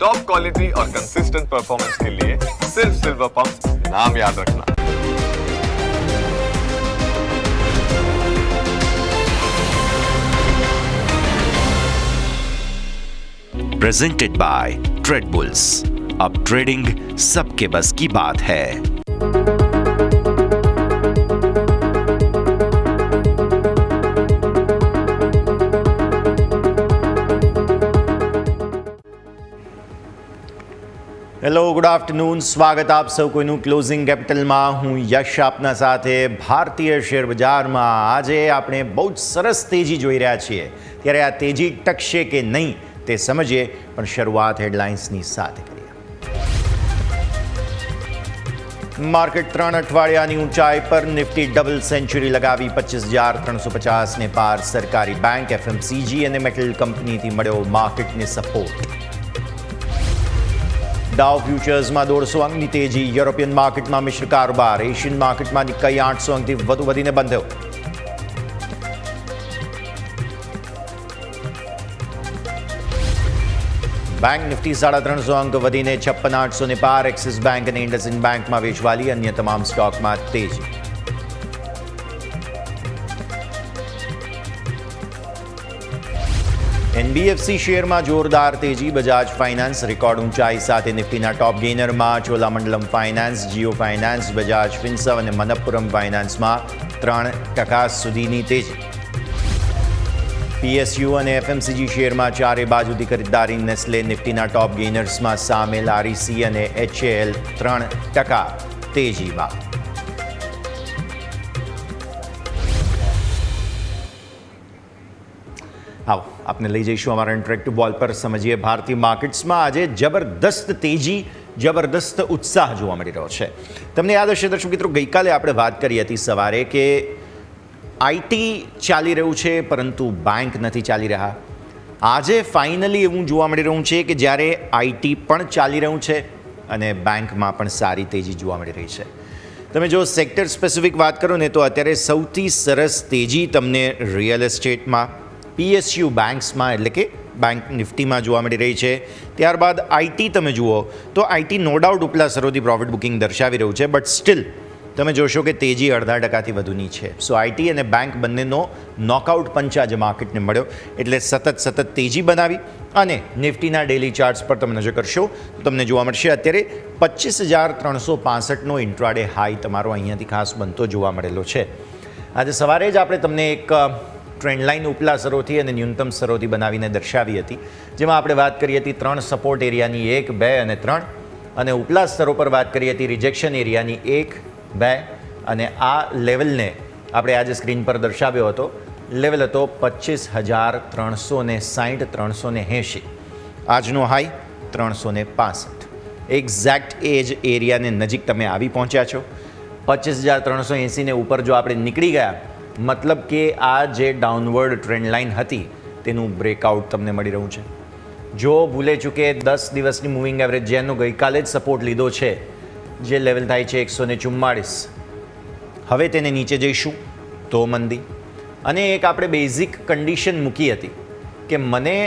Top quality और consistent performance के लिए सिर्फ सिल्वर पंप नाम याद रखना। Presented by trade bulls. अब ट्रेडिंग सबके बस की बात है। Hello, good afternoon. સ્વાગત આપ સૌ કોઈનું ક્લોઝિંગ કેપિટલમાં. હું યશ આપના સાથે. ભારતીય શેર બજારમાં આજે આપણે બહુ જ સરસ તેજી જોઈ રહ્યા છીએ. ત્યારે આ તેજી ટકશે કે નહીં તે સમજીએ, પણ શરૂઆત હેડલાઇન્સની સાથે કરીએ. માર્કેટ 3 અઠવાડિયાની ઊંચાઈ પર. નિફ્ટી ડબલ સેન્ચુરી લગાવી 25,350ને પાર. સરકારી બેંક, એફએમસીજી અને મેટલ કંપનીથી મળ્યો માર્કેટને સપોર્ટ. ડાઉ ફ્યુચર્સમાં 150 અંકની તેજી. યુરોપિયન માર્કેટમાં મિશ્ર કારોબાર. એશિયન માર્કેટમાં નિક્કાઈ 800 અંકથી વધુ વધીને બંધ થયો. બેંક નિફ્ટી 350 અંક વધીને 56,800ને પાર. એક્સિસ બેંક અને ઇન્ડસઇન્ડ બેંકમાં વેચવાલી. અન્ય તમામ સ્ટોકમાં તેજી. એનબીએફસી શેરમાં જોરદાર તેજી. બજાજ ફાઇનાન્સ રેકોર્ડ ઊંચાઈ સાથે નિફ્ટીના ટોપ ગેઇનરમાં. ચોલામંડલમ ફાઇનાન્સ, જીઓ ફાઇનાન્સ, બજાજ ફિન્સર્વ અને મનપ્પુરમ ફાઇનાન્સમાં 3% સુધીની તેજી. પીએસયુ અને એફએમસીજી શેરમાં ચારે બાજુથી ખરીદદારી. નેસ્લે નિફ્ટીના ટોપ ગેઇનર્સમાં સામેલ. આરઈસી અને એચએએલ 3% તેજીમાં. આવો આપને લઈ જઈશું અમારા ઇન્ટરેક્ટિવ બોલ પર. સમજીએ ભારતીય માર્કેટ્સમાં આજે જબરદસ્ત તેજી, જબરદસ્ત ઉત્સાહ જોવા મળી રહ્યો છે. તમને યાદ હશે દર્શક મિત્રો, ગઈકાલે આપણે વાત કરી હતી સવારે કે આઈટી ચાલી રહ્યું છે પરંતુ બેંક નથી ચાલી રહ્યા. આજે ફાઇનલી એવું જોવા મળી રહ્યું છે કે જ્યારે આઈટી પણ ચાલી રહ્યું છે અને બેંકમાં પણ સારી તેજી જોવા મળી રહી છે. તમે જો સેક્ટર સ્પેસિફિક વાત કરો ને તો અત્યારે સૌથી સરસ તેજી તમને રિયલ એસ્ટેટમાં, પીએસયુ બેંક્સમાં એટલે કે બેંક નિફ્ટીમાં જોવા મળી રહી છે. ત્યારબાદ આઈટી તમે જુઓ તો આઈટી નો ડાઉટ ઉપલા સરોથી પ્રોફિટ બુકિંગ દર્શાવી રહ્યું છે, બટ સ્ટીલ તમે જોશો કે તેજી 0.5% વધુની છે. સો આઈટી અને બેંક બંનેનો નોકઆઉટ પંચ આજે માર્કેટને મળ્યો એટલે સતત તેજી બનાવી. અને નિફ્ટીના ડેલી ચાર્ટ્સ પર તમે નજર કરશો તો તમને જોવા મળશે અત્યારે 25,365નો ઇન્ટ્રાડે હાઈ તમારો અહીંયાથી ખાસ બનતો જોવા મળેલો છે. આજે સવારે જ આપણે તમને એક ટ્રેન્ડ લાઇન ઉપલા સરોથી અને ન્યૂનતમ સરોથી બનાવીને દર્શાવી હતી, જેમાં આપણે વાત કરી હતી 3 સપોર્ટ એરિયાની 1, 2 અને 3, અને ઉપલા સ્તરો પર વાત કરી હતી રિજેક્શન એરિયાની 1, 2 અને આ લેવલને આપણે આજે સ્ક્રીન પર દર્શાવ્યો હતો. લેવલ હતો 25,360, 380. આજનો હાઈ 365. એક્ઝેક્ટ એ જ એરિયાને નજીક તમે આવી પહોંચ્યા છો. 25,380ને ઉપર જો આપણે નીકળી ગયા, મતલબ કે આ જે ડાઉનવર્ડ ટ્રેન્ડ લાઇન હતી તેનું બ્રેકઆઉટ તમને મળી રહ્યું છે. જો ભૂલે ચૂકે 10 દિવસની મૂવિંગ એવરેજ જેનો ગઈકાલે જ સપોર્ટ લીધો છે, જે લેવલ થાય છે 144, હવે તેને નીચે જઈશું તો મંદી. અને એક આપણે બેઝિક કન્ડિશન મૂકી હતી કે મને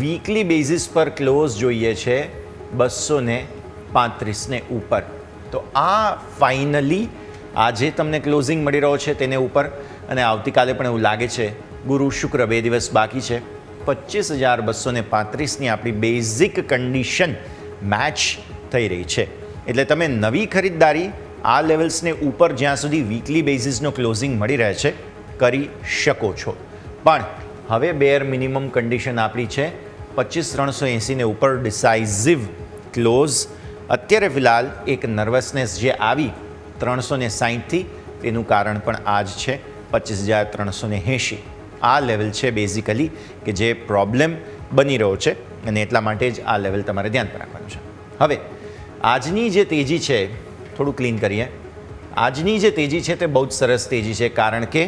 વીકલી બેઝિસ પર ક્લોઝ જોઈએ છે 235ને ઉપર. તો આ ફાઇનલી આજે તમને ક્લોઝિંગ મળી રહ્યો છે તેને ઉપર. અને આવતીકાલે પણ એવું લાગે છે, ગુરુ શુક્ર 2 દિવસ બાકી છે, 25,235ની આપણી બેઝિક કન્ડિશન મેચ થઈ રહી છે. એટલે તમે નવી ખરીદદારી આ લેવલ્સને ઉપર જ્યાં સુધી વીકલી બેઝિસનો ક્લોઝિંગ મળી રહે છે કરી શકો છો. પણ હવે બેર મિનિમમ કન્ડિશન આપણી છે 25,380ને ઉપર ડિસાઇઝિવ ક્લોઝ. અત્યારે ફિલહાલ એક નર્વસનેસ જે આવી 360થી, તેનું કારણ પણ આ જ છે 25,380. આ લેવલ છે બેઝિકલી કે જે પ્રોબ્લેમ બની રહ્યો છે અને એટલા માટે જ આ લેવલ તમારે ધ્યાન પર રાખવાનું છે. હવે આજની જે તેજી છે થોડું ક્લીન કરીએ. આજની જે તેજી છે તે બહુ જ સરસ તેજી છે, કારણ કે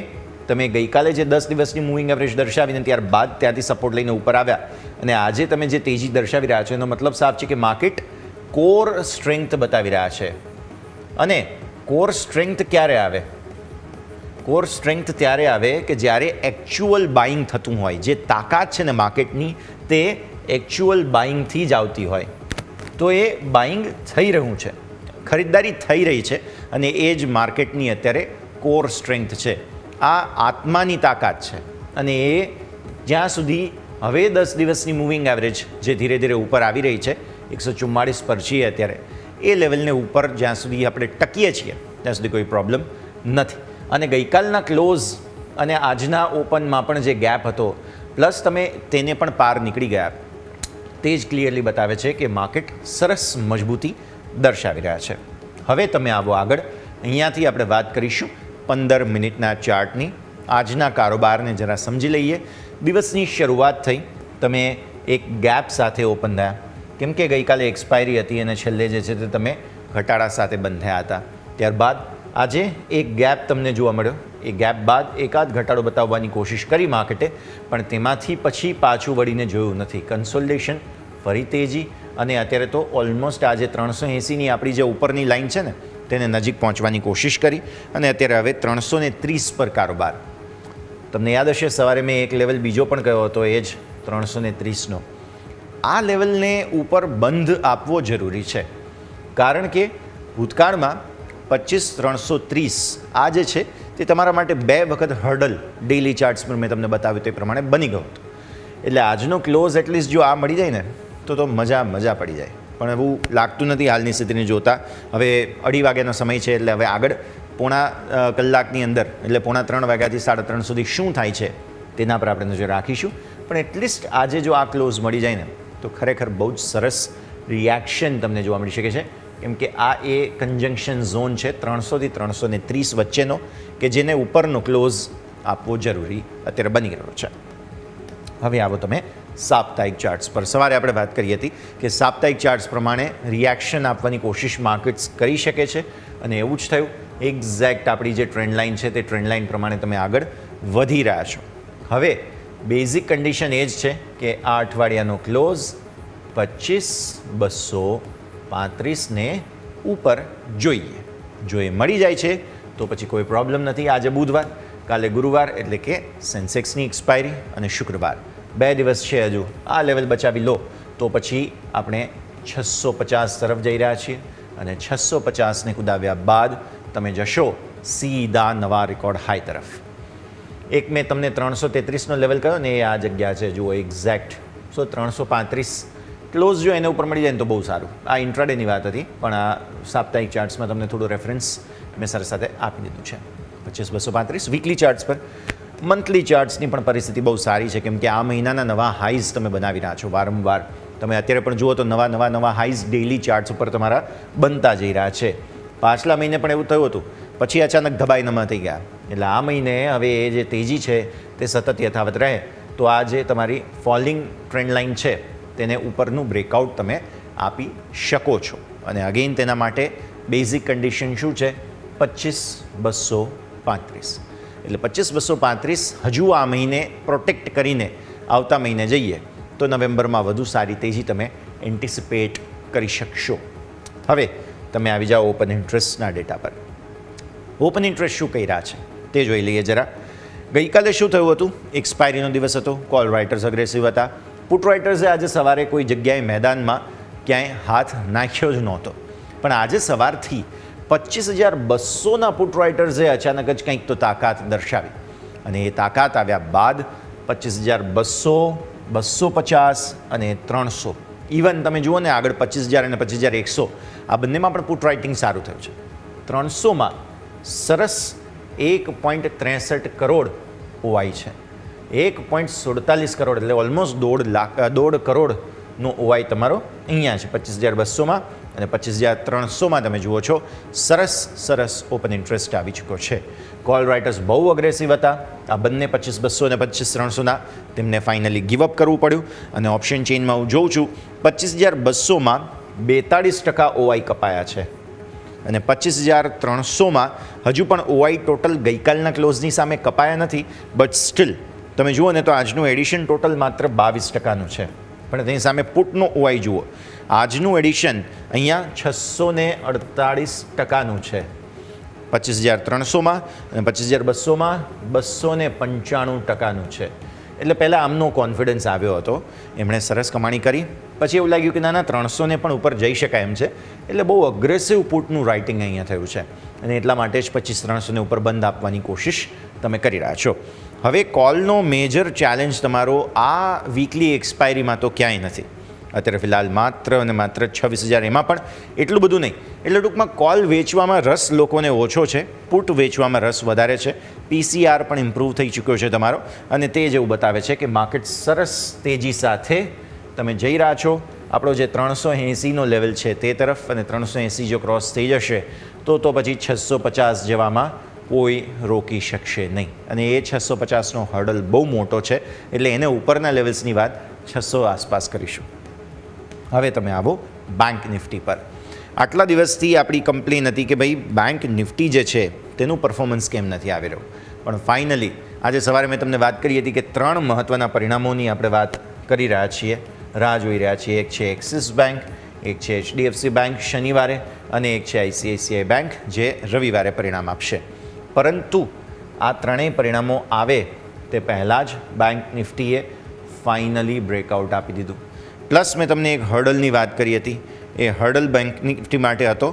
તમે ગઈકાલે જે 10 દિવસની મૂવિંગ એવરેજ દર્શાવીને ત્યારબાદ ત્યાંથી સપોર્ટ લઈને ઉપર આવ્યા અને આજે તમે જે તેજી દર્શાવી રહ્યા છો એનો મતલબ સાફ છે કે માર્કેટ કોર સ્ટ્રેન્થ બતાવી રહ્યા છે. અને કોર સ્ટ્રેન્થ ક્યારે આવે? કોર સ્ટ્રેન્થ ત્યારે આવે કે જ્યારે એકચ્યુઅલ બાઇંગ થતું હોય. જે તાકાત છે ને માર્કેટની તે એકચ્યુઅલ બાઇંગથી જ આવતી હોય. તો એ બાઇંગ થઈ રહ્યું છે, ખરીદદારી થઈ રહી છે, અને એ જ માર્કેટની અત્યારે કોર સ્ટ્રેન્થ છે. આ આત્માની તાકાત છે, અને એ જ્યાં સુધી હવે 10 દિવસની મૂવિંગ એવરેજ જે ધીરે ધીરે ઉપર આવી રહી છે 144 પર છીએ અત્યારે, એ લેવલને ઉપર જ્યાં સુધી આપણે ટકીએ છીએ ત્યાં સુધી કોઈ પ્રોબ્લેમ નથી. અને ગઈકાલના ક્લોઝ અને આજના ઓપનમાં પણ જે ગેપ હતો, પ્લસ તમે તેને પણ પાર નીકળી ગયા, તે જ ક્લિયરલી બતાવે છે કે માર્કેટ સરસ મજબૂતી દર્શાવી રહ્યા છે. હવે તમે આવો આગળ, અહીંયાથી આપણે વાત કરીશું 15 મિનિટના ચાર્ટની. આજના કારોબારને જરા સમજી લઈએ. દિવસની શરૂઆત થઈ, તમે એક ગેપ સાથે ઓપન થયા, કેમ કે ગઈકાલે એક્સપાયરી હતી અને છેલ્લે જે છે તે તમે ઘટાડા સાથે બંધ થયા હતા. ત્યારબાદ આજે એક ગેપ તમને જોવા મળ્યો. એ ગેપ બાદ એકાદ ઘટાડો બતાવવાની કોશિશ કરી માર્કેટે, પણ તેમાંથી પછી પાછું વળીને જોયું નથી. કન્સોલિડેશન, ફરી તેજી, અને અત્યારે તો ઓલમોસ્ટ આજે 380ની આપણી જે ઉપરની લાઇન છે ને તેને નજીક પહોંચવાની કોશિશ કરી, અને અત્યારે હવે 330 પર કારોબાર. તમને યાદ હશે સવારે મેં એક લેવલ બીજો પણ કહ્યો હતો, એ જ 330નો. આ લેવલને ઉપર બંધ આપવો જરૂરી છે, કારણ કે ભૂતકાળમાં 25,330 આ જે છે તે તમારા માટે 2 વખત હર્ડલ ડેઇલી ચાર્ટ્સ પર મેં તમને બતાવ્યું તે પ્રમાણે બની ગયો હતો. એટલે આજનો ક્લોઝ એટલીસ્ટ જો આ મળી જાય ને તો મજા પડી જાય. પણ એવું લાગતું નથી હાલની સ્થિતિને જોતાં. હવે 2:30 વાગ્યાનો સમય છે, એટલે હવે આગળ પોણા કલાકની અંદર, એટલે 2:45 વાગ્યાથી 3:30 સુધી શું થાય છે તેના પર આપણે નજર રાખીશું. પણ એટલીસ્ટ આજે જો આ ક્લોઝ મળી જાય ને તો ખરેખર બહુ જ સરસ રિએક્શન તમને જોવા મળી શકે છે, કેમ કે આ એ કન્જંક્શન ઝોન છે 300 થી 330 વચ્ચેનો, કે જેને ઉપરનો ક્લોઝ આપવો જરૂરી અત્યારે બની રહ્યો છે. હવે આવો તમે સાપ્તાહિક ચાર્ટ્સ પર. સવારે આપણે વાત કરી હતી કે સાપ્તાહિક ચાર્ટ્સ પ્રમાણે રિએક્શન આપવાની કોશિશ માર્કેટ્સ કરી શકે છે, અને એવું જ થયું. એક્ઝેક્ટ આપણી જે ટ્રેન્ડ લાઇન છે તે ટ્રેન્ડ લાઇન પ્રમાણે તમે આગળ વધી રહ્યા છો. હવે બેઝિક કન્ડિશન એ જ છે કે આ અઠવાડિયાનો ક્લોઝ 25,235ને ઉપર જોઈએ. જો એ મળી જાય છે તો પછી કોઈ પ્રોબ્લેમ નથી. આજે બુધવાર, કાલે ગુરુવાર, એટલે કે સેન્સેક્સની એક્સપાયરી, અને શુક્રવાર 2 દિવસ છે હજુ. આ લેવલ બચાવી લો તો પછી આપણે 650 તરફ જઈ રહ્યા છીએ, અને 650ને કુદાવ્યા બાદ તમે જશો સીધા નવા રેકોર્ડ હાઈ તરફ. એક મેં તમને 333નો લેવલ કહ્યો ને, એ આ જગ્યા છે, જુઓ એક્ઝેક્ટ. 335 ક્લોઝ જો એને ઉપર મળી જાય ને તો બહુ સારું. આ ઇન્ટ્રાડેની વાત હતી, પણ આ સાપ્તાહિક ચાર્ટ્સમાં તમને થોડું રેફરન્સ મેં સાથે સાથે આપી દીધું છે. 25,235 વીકલી ચાર્ટ્સ પર. મંથલી ચાર્ટ્સની પણ પરિસ્થિતિ બહુ સારી છે, કેમ કે આ મહિનાના નવા હાઈઝ તમે બનાવી રહ્યા છો વારંવાર. તમે અત્યારે પણ જુઓ તો નવા હાઈઝ ડેઇલી ચાર્ટ્સ ઉપર તમારા બનતા જઈ રહ્યા છે. પાછલા મહિને પણ એવું થયું હતું, પછી અચાનક ધબાઈનામાં થઈ ગયા. એટલે આ મહિને હવે એ જે તેજી છે તે સતત યથાવત રહે, તો આ જે તમારી ફોલિંગ ટ્રેન્ડ લાઇન છે તેને ઉપરનું બ્રેકઆઉટ તમે આપી શકો છો. અને અગેઇન તેના માટે બેઝિક કન્ડિશન શું છે? 25,235. એટલે 25,235 હજુ આ મહિને પ્રોટેક્ટ કરીને આવતા મહિને જઈએ તો નવેમ્બરમાં વધુ સારી તેજી તમે એન્ટિસિપેટ કરી શકશો. હવે તમે આવી જાઓ ઓપન ઇન્ટરેસ્ટના ડેટા પર. ઓપન ઇન્ટરેસ્ટ શું કહી રહ્યા છે તે જોઈ લઈએ જરા. ગઈકાલે શું થયું હતું? એક્સપાયરીનો દિવસ હતો. કોલ રાઇટર્સ અગ્રેસિવ હતા. પુટ રાઇટર્સે આજે સવારે કોઈ જગ્યાએ મેદાનમાં ક્યાંય હાથ નાખ્યો જ નહોતો, પણ આજે સવારથી 25,200ના પુટ રાઇટર્સે અચાનક જ કંઈક તો તાકાત દર્શાવી, અને એ તાકાત આવ્યા બાદ 25,200, 250 અને 300, ઇવન તમે જુઓ ને આગળ 25,000 અને 25,100, આ બંનેમાં પણ પુટ રાઇટિંગ સારું થયું છે. 300માં સરસ 1.63 કરોડ ઓઆઈ છે. 1.47 કરોડ એટલે ઓલમોસ્ટ 1.5 કરોડનો ઓઆઈ તમારો અહીંયા છે 25,200માં, અને 25,300માં તમે જુઓ છો સરસ ઓપન ઇન્ટરેસ્ટ આવી ચૂક્યો છે. કોલ રાઇટર્સ બહુ અગ્રેસિવ હતા. આ બંને 25,200 અને 25,300ના તેમને ફાઇનલી ગીવઅપ કરવું પડ્યું. અને ઓપ્શન ચેઇનમાં હું જોઉં છું 25,200માં 42% ઓઆઈ કપાયા છે, અને 25,300માં હજુ પણ ઓઆઈ ટોટલ ગઈકાલના ક્લોઝની સામે કપાયા નથી, બટ સ્ટીલ તમે જુઓ ને તો આજનું એડિશન ટોટલ માત્ર 22%નું છે. પણ તેની સામે પુટનો ઓઆઈ જુઓ, આજનું એડિશન અહીંયા 648%નું છે 25,300માં, અને 25,200માં 295%નું છે. એટલે પહેલાં આમનો કોન્ફિડન્સ આવ્યો હતો, એમણે સરસ કમાણી કરી. પછી એવું લાગ્યું કે ના 300ને પણ ઉપર જઈ શકાય એમ છે, એટલે બહુ અગ્રેસિવ પુટનું રાઇટિંગ અહીંયા થયું છે અને એટલા માટે જ 25-300ને ઉપર બંધ આપવાની કોશિશ તમે કરી રહ્યા છો. હવે કોલનો મેજર ચેલેન્જ તમારો આ વીકલી એક્સપાયરીમાં તો ક્યાંય નથી. અત્યારે ફિલહાલ માત્ર અને માત્ર 26,000, એમાં પણ એટલું બધું નહીં. એટલે ટૂંકમાં કોલ વેચવામાં રસ લોકોને ઓછો છે, પુટ વેચવામાં રસ વધારે છે. PCR પણ ઇમ્પ્રૂવ થઈ ચૂક્યો છે તમારો અને તે જેવું બતાવે છે કે માર્કેટ સરસ તેજી સાથે તમે જઈ રહ્યા છો. આપણો જે 380નો લેવલ છે તે તરફ, અને 380 જો ક્રોસ થઈ જશે તો પછી 650 જેવામાં કોઈ રોકી શકશે નહીં. અને એ 650નો હર્ડલ બહુ મોટો છે, એટલે એને ઉપરના લેવલ્સની વાત 600 આસપાસ કરીશું. હવે તમે આવો બેંક નિફ્ટી પર. આટલા દિવસથી આપણી કમ્પ્લેન હતી કે ભાઈ બેંક નિફ્ટી જે છે તેનું પરફોર્મન્સ કેમ નથી આવી રહ્યું, પણ ફાઇનલી આજે સવારે મેં તમને વાત કરી હતી કે 3 મહત્ત્વના પરિણામોની આપણે વાત કરી રહ્યા છીએ, રાહ જોઈ રહ્યા છીએ. એક છે એક્સિસ બેંક, એક છે HDFC બેંક શનિવારે, અને એક છે ICICI બેંક જે રવિવારે પરિણામ આપશે. પરંતુ આ ત્રણેય પરિણામો આવે તે પહેલાં જ બેંક નિફ્ટીએ ફાઇનલી બ્રેકઆઉટ આપી દીધું. પ્લસ મેં તમને એક હર્ડલની વાત કરી હતી, એ હર્ડલ બેંક નિફ્ટી માટે હતો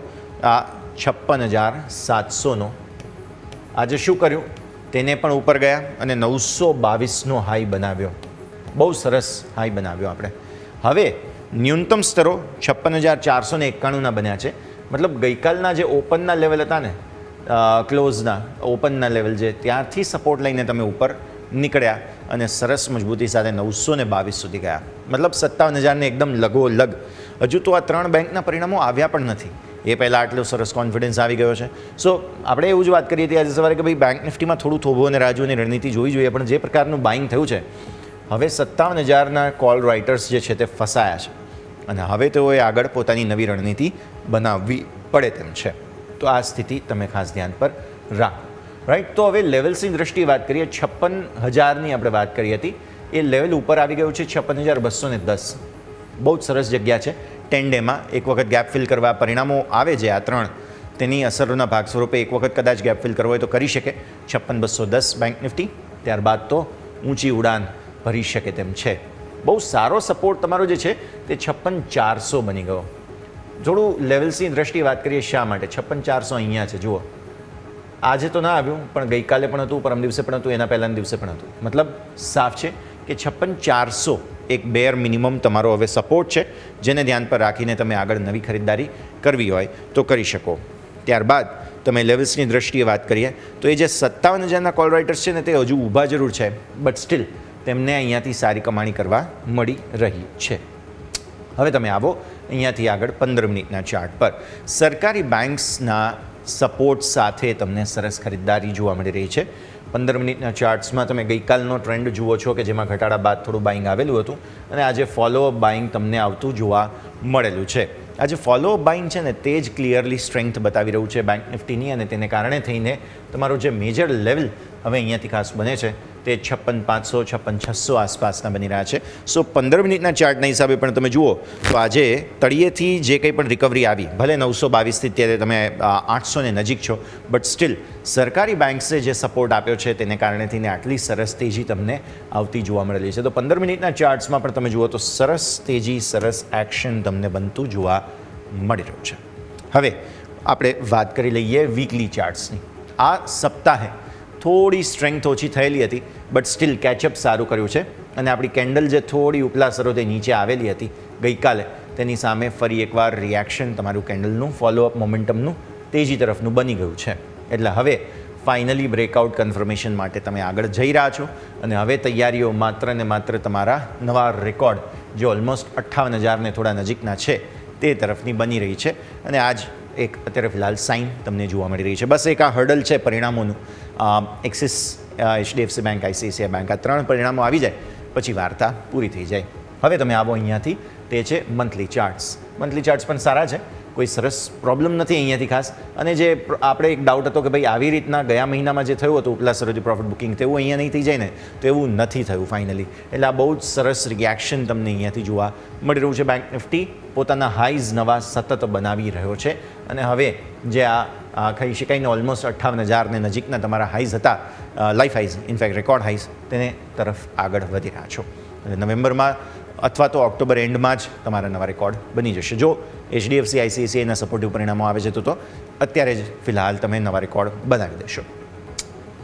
આ 56,700નો. આજે શું કર્યું, તેને પણ ઉપર ગયા અને 922નો હાઈ બનાવ્યો. બહુ સરસ હાઈ બનાવ્યો આપણે. હવે ન્યૂનતમ સ્તરો 56,491ના બન્યા છે. મતલબ ગઈકાલના જે ઓપનના લેવલ હતા ને, ક્લોઝના ઓપનના લેવલ જે, ત્યાંથી સપોર્ટ લઈને તમે ઉપર નીકળ્યા અને સરસ મજબૂતી સાથે 922 સુધી ગયા. મતલબ 57,000ને એકદમ લગોલગ. હજુ તો આ 3 બેંકના પરિણામો આવ્યા પણ નથી, એ પહેલાં આટલો સરસ કોન્ફિડન્સ આવી ગયો છે. સો આપણે એવું જ વાત કરીએ હતી આજે સવારે કે ભાઈ બેંક નિફ્ટીમાં થોડું થોભો અને રાજુની રણનીતિ જોવી જોઈએ, પણ જે પ્રકારનું બાઇંગ થયું છે, હવે 57,000ના કોલ રાઇટર્સ જે છે તે ફસાયા છે અને હવે તેઓએ આગળ પોતાની નવી રણનીતિ બનાવવી પડે તેમ છે. તો આ સ્થિતિ તમે ખાસ ધ્યાન પર રાખો. રાઈટ, તો હવે લેવલ્સની દ્રષ્ટિએ વાત કરીએ. 56,000ની આપણે વાત કરી હતી, એ લેવલ ઉપર આવી ગયું છે 56,210. બહુ જ સરસ જગ્યા છે 10 ડેમાં એક વખત ગેપ ફિલ કરવા. પરિણામો આવે છે આ 3, તેની અસરોના ભાગ સ્વરૂપે એક વખત કદાચ ગેપ ફિલ કરવો હોય તો કરી શકે 56,210 બેંક નિફ્ટી. ત્યારબાદ તો ઊંચી ઉડાન ભરી શકે તેમ છે. બહુ સારો સપોર્ટ તમારો જે છે તે 56,400 બની ગયો. થોડું લેવલ્સની દ્રષ્ટિએ વાત કરીએ શા માટે 56,400 અહીંયા છે. જુઓ, આજે તો ના આવ્યું, પણ ગઈકાલે પણ હતું, પરમ દિવસે પણ હતું, એના પહેલાંના દિવસે પણ હતું. મતલબ સાફ છે કે 56,400 એક બેર મિનિમમ તમારો હવે સપોર્ટ છે, જેને ધ્યાન પર રાખીને તમે આગળ નવી ખરીદદારી કરવી હોય તો કરી શકો. ત્યારબાદ તમે લેવલ્સની દ્રષ્ટિએ વાત કરીએ તો એ જે 57,000ના કોલ રાઇટર્સ છે ને તે હજુ ઊભા જરૂર છે, બટ સ્ટીલ તેમને અહીંયાથી સારી કમાણી કરવા મળી રહી છે. હવે તમે આવો અહીંયાથી આગળ 15 મિનિટના ચાર્ટ પર. સરકારી બેંક્સના સપોર્ટ સાથે તમને સરસ ખરીદદારી જોવા મળી રહી છે. 15 મિનિટના ચાર્ટ્સમાં તમે ગઈકાલનો ટ્રેન્ડ જુઓ છો કે જેમાં ઘટાડા બાદ થોડું બાઇંગ આવેલું હતું અને આજે ફોલોઅપ બાઇંગ તમને આવતું જોવા મળેલું છે. આજે ફોલોઅપ બાઇંગ છે ને તે જ ક્લિયરલી સ્ટ્રેન્થ બતાવી રહ્યું છે બેંક નિફ્ટીની, અને તેને કારણે થઈને તમારો જે મેજર લેવલ હવે અહીંયાથી ખાસ બને છે તે 56,500 56,600 આસપાસના બની રહ્યા છે. સો 15 મિનિટના ચાર્ટના હિસાબે પણ તમે જુઓ તો આજે તળિયેથી જે કંઈ પણ રિકવરી આવી, ભલે 922થી અત્યારે તમે 800ને નજીક છો, બટ સ્ટીલ સરકારી બેંક્સે જે સપોર્ટ આપ્યો છે તેને કારણે થઈને આટલી સરસ તેજી તમને આવતી જોવા મળેલી છે. તો 15 મિનિટના ચાર્ટ્સમાં પણ તમે જુઓ તો સરસ તેજી, સરસ એક્શન તમને બનતું જોવા મળી રહ્યું છે. હવે આપણે વાત કરી લઈએ વીકલી ચાર્ટ્સની. આ સપ્તાહે થોડી સ્ટ્રેન્થ ઓછી થયેલી હતી, બટ સ્ટીલ કેચઅપ સારું કર્યું છે અને આપણી કેન્ડલ જે થોડી ઉપલા સરોદે નીચે આવેલી હતી ગઈકાલે, તેની સામે ફરી એકવાર રિએક્શન તમારું કેન્ડલનું ફોલોઅપ મોમેન્ટમનું તેજી તરફનું બની ગયું છે. એટલે હવે ફાઇનલી બ્રેકઆઉટ કન્ફર્મેશન માટે તમે આગળ જઈ રહ્યા છો અને હવે તૈયારીઓ માત્ર ને માત્ર તમારા નવા રેકોર્ડ જે ઓલમોસ્ટ 58,000ને થોડા નજીકના છે તે તરફની બની રહી છે. અને આજ એક અત્યારે ફિલહાલ સાઇન તમને જોવા મળી રહી છે. બસ એક આ હર્ડલ છે પરિણામોનું. Axis, HDFC bank, ICICI bank, આ 3 પરિણામો આવી જાય પછી વાર્તા પૂરી થઈ જાય. હવે તમે આવો અહીંયાથી, તે છે મંથલી ચાર્ટ્સ. મંથલી ચાર્ટ્સ પણ સારા છે, કોઈ સરસ પ્રોબ્લેમ નથી અહીંયાથી ખાસ. અને જે આપણે એક ડાઉટ હતો કે ભાઈ આવી રીતના ગયા મહિનામાં જે થયું હતું ઉપલા સરોથી પ્રોફિટ બુકિંગ, તેવું અહીંયા નહીં થઈ જાય ને, તો એવું નથી થયું ફાઇનલી. એટલે આ બહુ જ સરસ રિએક્શન તમને અહીંયાથી જોવા મળી રહ્યું છે. બેંક નિફ્ટી પોતાના હાઈઝ નવા સતત બનાવી રહ્યો છે અને હવે જે આ કહી શકાય ને ઓલમોસ્ટ 58,000ને નજીકના તમારા હાઈઝ હતા, લાઈફ હાઈઝ, ઇનફેક્ટ રેકોર્ડ હાઈઝ, તેને તરફ આગળ વધી રહ્યા છો. અને નવેમ્બરમાં અથવા તો ઓક્ટોબર એન્ડમાં જ તમારા નવા રેકોર્ડ બની જશે. જો HDFC ICICIના સપોર્ટિવ પરિણામો આવે છે તો અત્યારે જ ફિલહાલ તમે નવા રેકોર્ડ બનાવી દેશો.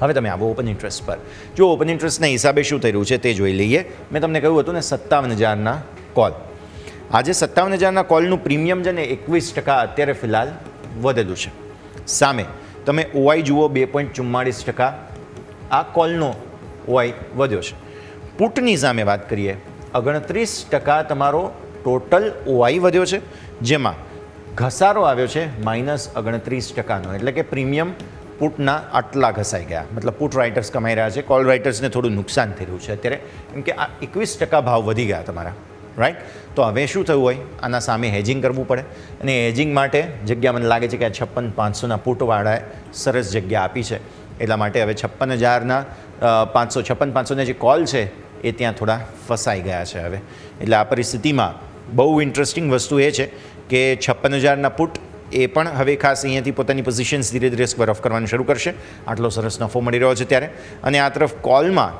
હવે તમે આવો ઓપન ઇન્ટરેસ્ટ પર. જો ઓપન ઇન્ટરેસ્ટના હિસાબે શું થઈ રહ્યું છે તે જોઈ લઈએ. મેં તમને કહ્યું હતું ને 57,000ના કોલ. આજે 57,000ના કોલનું પ્રીમિયમ છે ને 21% અત્યારે ફિલહાલ વધેલું છે. સામે તમે OI જુઓ 2.44%, આ કોલનો OI વધ્યો છે. પુટની સામે વાત કરીએ 29% તમારો ટોટલ OI વધ્યો છે, જેમાં ઘસારો આવ્યો છે -29%નો. એટલે કે પ્રીમિયમ પુટના આટલા ઘસાઈ ગયા, મતલબ પુટ રાઇટર્સ કમાઈ રહ્યા છે, કોલ રાઇટર્સને થોડું નુકસાન થઈ રહ્યું છે અત્યારે, કેમ કે આ 21% ભાવ વધી ગયા તમારા, રાઈટ. તો હવે શું થયું હોય, આના સામે હેજિંગ કરવું પડે, અને હેજિંગ માટે જગ્યા મને લાગે છે કે આ 56,500ના પુટવાળાએ સરસ જગ્યા આપી છે. એટલા માટે હવે 56,500 જે કોલ છે એ ત્યાં થોડા ફસાઈ ગયા છે હવે. એટલે આ પરિસ્થિતિમાં બહુ ઇન્ટરેસ્ટિંગ વસ્તુ એ છે કે 56,000ના પુટ એ પણ હવે ખાસ અહીંયાથી પોતાની પોઝિશન્સ ધીરે ધીરે સ્ક્વેર ઓફ કરવાનું શરૂ કરશે. આટલો સરસ નફો મળી રહ્યો છે ત્યારે. અને આ તરફ કોલમાં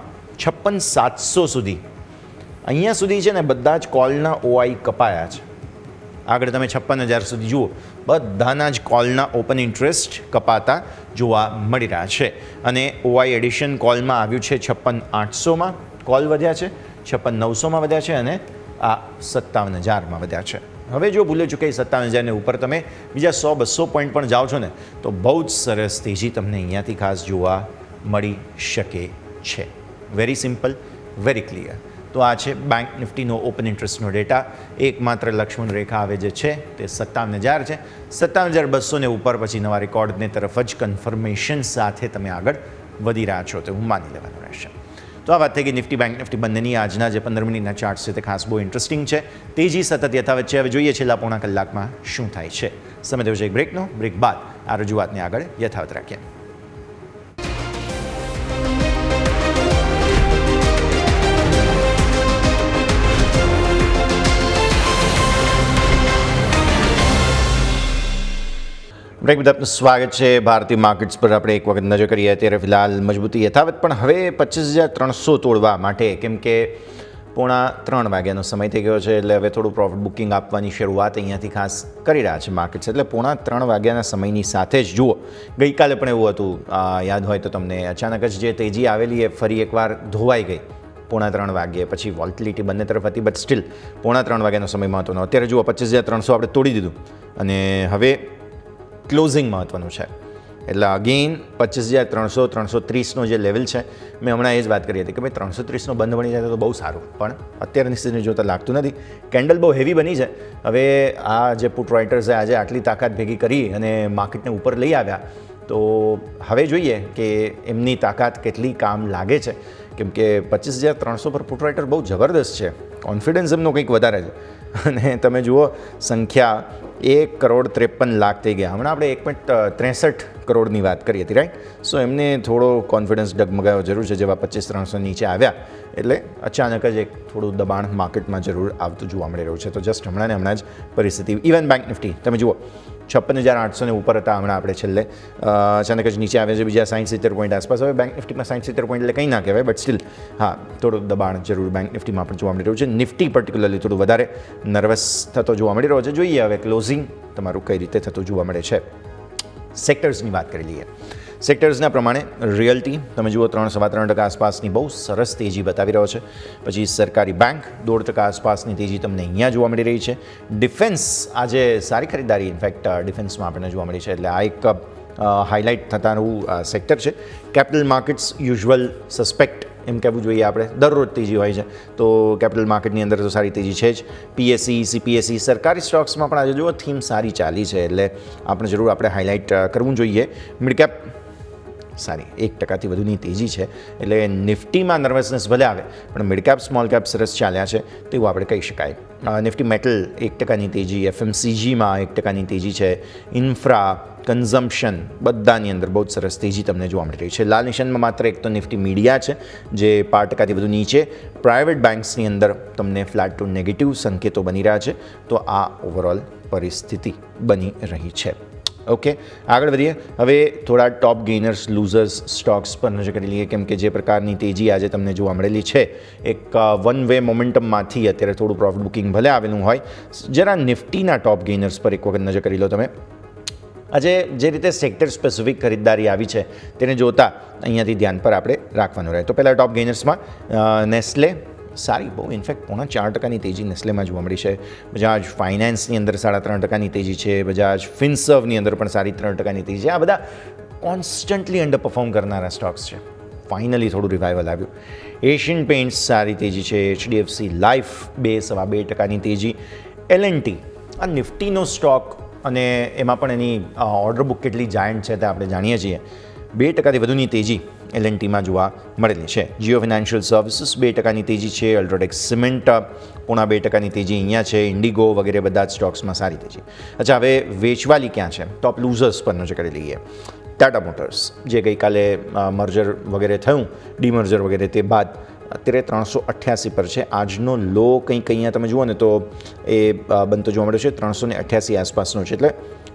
56,700 સુધી, અહીંયા સુધી છે ને બધા જ કોલના OI કપાયા છે. આગળ તમે 56,000 સુધી જુઓ, બધાના જ કોલના ઓપન ઇન્ટરેસ્ટ કપાતા જોવા મળી રહ્યા છે. અને OI એડિશન કોલમાં આવ્યું છે 56,800માં કોલ વધ્યા છે, 56,900માં વધ્યા છે, અને આ 57,000માં વધ્યા છે. હવે જો ભૂલે ચૂકે 57,000ને ઉપર તમે બીજા 100-200 પોઈન્ટ પણ જાઓ છો ને તો બહુ જ સરસ તેજી તમને અહીંયાથી ખાસ જોવા મળી શકે છે. Very simple, very clear. તો આ છે બેંક નિફ્ટીનો ઓપન ઇન્ટરેસ્ટનો ડેટા. એકમાત્ર લક્ષ્મણ રેખા આવે જે છે તે 57,000 છે. 57,200ને ઉપર પછી નવા રેકોર્ડને તરફ જ કન્ફર્મેશન સાથે તમે આગળ વધી રહ્યા છો તેવું માની લેવાનું રહેશે. તો આ વાત થઈ ગઈ નિફ્ટી બેંક નિફ્ટી બંનેની. આજના જે 15 મિનિટના ચાર્ટ છે તે ખાસ બહુ ઇન્ટરેસ્ટિંગ છે. તેજી સતત યથાવત છે. હવે જોઈએ છેલ્લા પોણા કલાકમાં શું થાય છે. સમય થયો છે એક બ્રેકનો. બ્રેક બાદ આ રજૂઆતને આગળ યથાવત રાખીએ. બ્રેક બાદ આપનું સ્વાગત છે. ભારતીય માર્કેટ્સ પર આપણે એક વખત નજર કરીએ. અત્યારે ફિલહાલ મજબૂતી યથાવત, પણ હવે 25,300 તોડવા માટે, કેમ કે 2:45 વાગ્યાનો સમય થઈ ગયો છે, એટલે હવે થોડું પ્રોફિટ બુકિંગ આપવાની શરૂઆત અહીંયાથી ખાસ કરી રહ્યા છે માર્કેટ્સ. એટલે 2:45 વાગ્યાના સમયની સાથે જ જુઓ, ગઈકાલે પણ એવું હતું, યાદ હોય તો તમને, અચાનક જ જે તેજી આવેલી એ ફરી એકવાર ધોવાઈ ગઈ 2:45 વાગ્યે. પછી વોલ્ટિલિટી બંને તરફ હતી, બટ સ્ટીલ 2:45 વાગ્યાનો સમય મહત્વનો. અત્યારે જુઓ 25,300 આપણે તોડી દીધું, અને હવે ક્લોઝિંગ મહત્વનું છે. એટલે અગેઇન 25,300, 330નો જે લેવલ છે, મેં હમણાં એ જ વાત કરી હતી કે ભાઈ 330નો બંધ બની જાય તો બહુ સારું, પણ અત્યારની સ્થિતિને જોતાં લાગતું નથી. કેન્ડલ બહુ હેવી બની છે. હવે આ જે પુટ રાઇટર્સે આજે આટલી તાકાત ભેગી કરી અને માર્કેટને ઉપર લઈ આવ્યા, તો હવે જોઈએ કે એમની તાકાત કેટલી કામ લાગે છે. કેમ કે 25,300 પર પુટ રાઇટર બહુ જબરદસ્ત છે. કોન્ફિડન્સ એમનો કંઈક વધારે છે. અને તમે જુઓ સંખ્યા 1,53,00,000 થઈ ગયા. હમણાં આપણે 1.63 કરોડની વાત કરી હતી, રાઈટ. સો એમને થોડો કોન્ફિડન્સ ડગમગાયો જરૂર છે. જેવા 25,300 નીચે આવ્યા એટલે અચાનક જ એક થોડું દબાણ માર્કેટમાં જરૂર આવતું જોવા મળી રહ્યું છે. તો જસ્ટ હમણાં જ પરિસ્થિતિ. ઇવન બેંક નિફ્ટી તમે જુઓ 56,800ને ઉપર હતા, હમણાં આપણે છેલ્લે અચાનક જ નીચે આવ્યા છે બીજા 60-70 પોઈન્ટ આસપાસ. હવે બેંક નિફ્ટીમાં 60-70 પોઈન્ટ એટલે કંઈ ના કહેવાય, બટ સ્ટીલ હા થોડું દબાણ જરૂર બેંક નિફ્ટીમાં પણ જોવા મળી રહ્યું છે. નિફ્ટી પર્ટિક્યુલરલી થોડું વધારે નર્વસ થતો જોવા મળી રહ્યો છે. જોઈએ હવે ક્લોઝિંગ તમારું કઈ રીતે થતું જોવા મળે છે. સેક્ટર્સની વાત કરી લઈએ. સેક્ટર્સના પ્રમાણે રિયલ્ટી તમે જુઓ 3-3.25% આસપાસની બહુ સરસ તેજી બતાવી રહ્યો છે. પછી સરકારી બેંક 1.5% આસપાસની તેજી તમને અહીંયા જોવા મળી રહી છે. ડિફેન્સ આજે સારી ખરીદારી ઇનફેક્ટ ડિફેન્સમાં આપણને જોવા મળી છે, એટલે આ એક હાઇલાઇટ થતાનું સેક્ટર છે. કેપિટલ માર્કેટ્સ યુઝ્યુઅલ સસ્પેક્ટ એમ કહેવું જોઈએ આપણે, દરરોજ તેજી હોય છે, તો કેપિટલ માર્કેટની અંદર તો સારી તેજી છે જ. PSE, CPSE સરકારી સ્ટોક્સમાં પણ આજે જુઓ થીમ સારી ચાલી છે, એટલે આપણે હાઇલાઇટ કરવું જોઈએ. મિડ કેપ સારી 1%થી વધુની તેજી છે, એટલે નિફ્ટીમાં નર્વસનેસ ભલે આવે પણ મિડ કેપ સ્મોલ કેપ સરસ ચાલ્યા છે તેવું આપણે કહી શકાય. નિફ્ટી મેટલ 1%ની તેજી, FMCGમાં 1%ની તેજી છે, ઇન્ફ્રા, કન્ઝમ્પશન બધાની અંદર બહુ જ સરસ તેજી તમને જોવા મળી રહી છે. લાલ નિશાનમાં માત્ર એક તો નિફ્ટી મીડિયા છે જે 5%થી વધુ નીચે. પ્રાઇવેટ બેન્ક્સની અંદર તમને ફ્લેટ ટુ નેગેટિવ સંકેતો બની રહ્યા છે. તો આ ઓવરઓલ પરિસ્થિતિ બની રહી છે. ઓકે, આગળ વધીએ. હવે થોડા ટોપ ગેઇનર્સ લૂઝર્સ સ્ટોક્સ પર નજર કરી લઈએ, કેમ કે જે પ્રકારની તેજી આજે તમને જોવા મળેલી છે, એક વન વે મોમેન્ટમમાંથી અત્યારે થોડું પ્રોફિટ બુકિંગ ભલે આવેલું હોય. જરા નિફ્ટીના ટોપ ગેઇનર્સ પર એક વખત નજર કરી લો તમે. આજે જે રીતે સેક્ટર સ્પેસિફિક ખરીદદારી આવી છે તેને જોતાં અહીંયાથી ધ્યાન પર આપણે રાખવાનું રહે. તો પહેલાં ટોપ ગેઇનર્સમાં નેસ્લે સારી બહુ ઇનફેક્ટ 0.4% તેજી નેસ્લેમાં જોવા મળી છે. બજાજ ફાઇનાન્સની અંદર 3.5% તેજી છે. બજાજ ફિનસર્વની અંદર પણ સારી 3% તેજી છે. આ બધા કોન્સ્ટન્ટલી અંડર પરફોર્મ કરનારા સ્ટોક્સ છે. ફાઇનલી થોડું રિવાઇવલ આવ્યું. એશિયન પેઇન્ટ્સ સારી તેજી છે. HDFC લાઈફ 2.25% તેજી. L&T આ નિફ્ટીનો સ્ટોક અને એમાં પણ એની ઓર્ડર બુક કેટલી જાયન્ટ છે તે આપણે જાણીએ છીએ. 2%થી વધુની તેજી L&Tમાં જોવા મળેલી છે. જીઓ ફિનાન્શિયલ સર્વિસીસ 2%ની તેજી છે. અલ્ટ્રાટેક સિમેન્ટ 0.5%ની તેજી અહીંયા છે. ઇન્ડિગો વગેરે બધા જ સ્ટોક્સમાં સારી તેજી. અચ્છા, હવે વેચવાલી ક્યાં છે? ટોપ લૂઝર્સ પર નજર કરી લઈએ. ટાટા મોટર્સ, જે ગઈકાલે મર્જર વગેરે થયું, ડીમર્જર વગેરે, તે બાદ અત્યારે 388 પર છે. આજનો લો કંઈક અહીંયા તમે જુઓ ને તો એ બનતો જોવા મળે છે 388 આસપાસનો છે. એટલે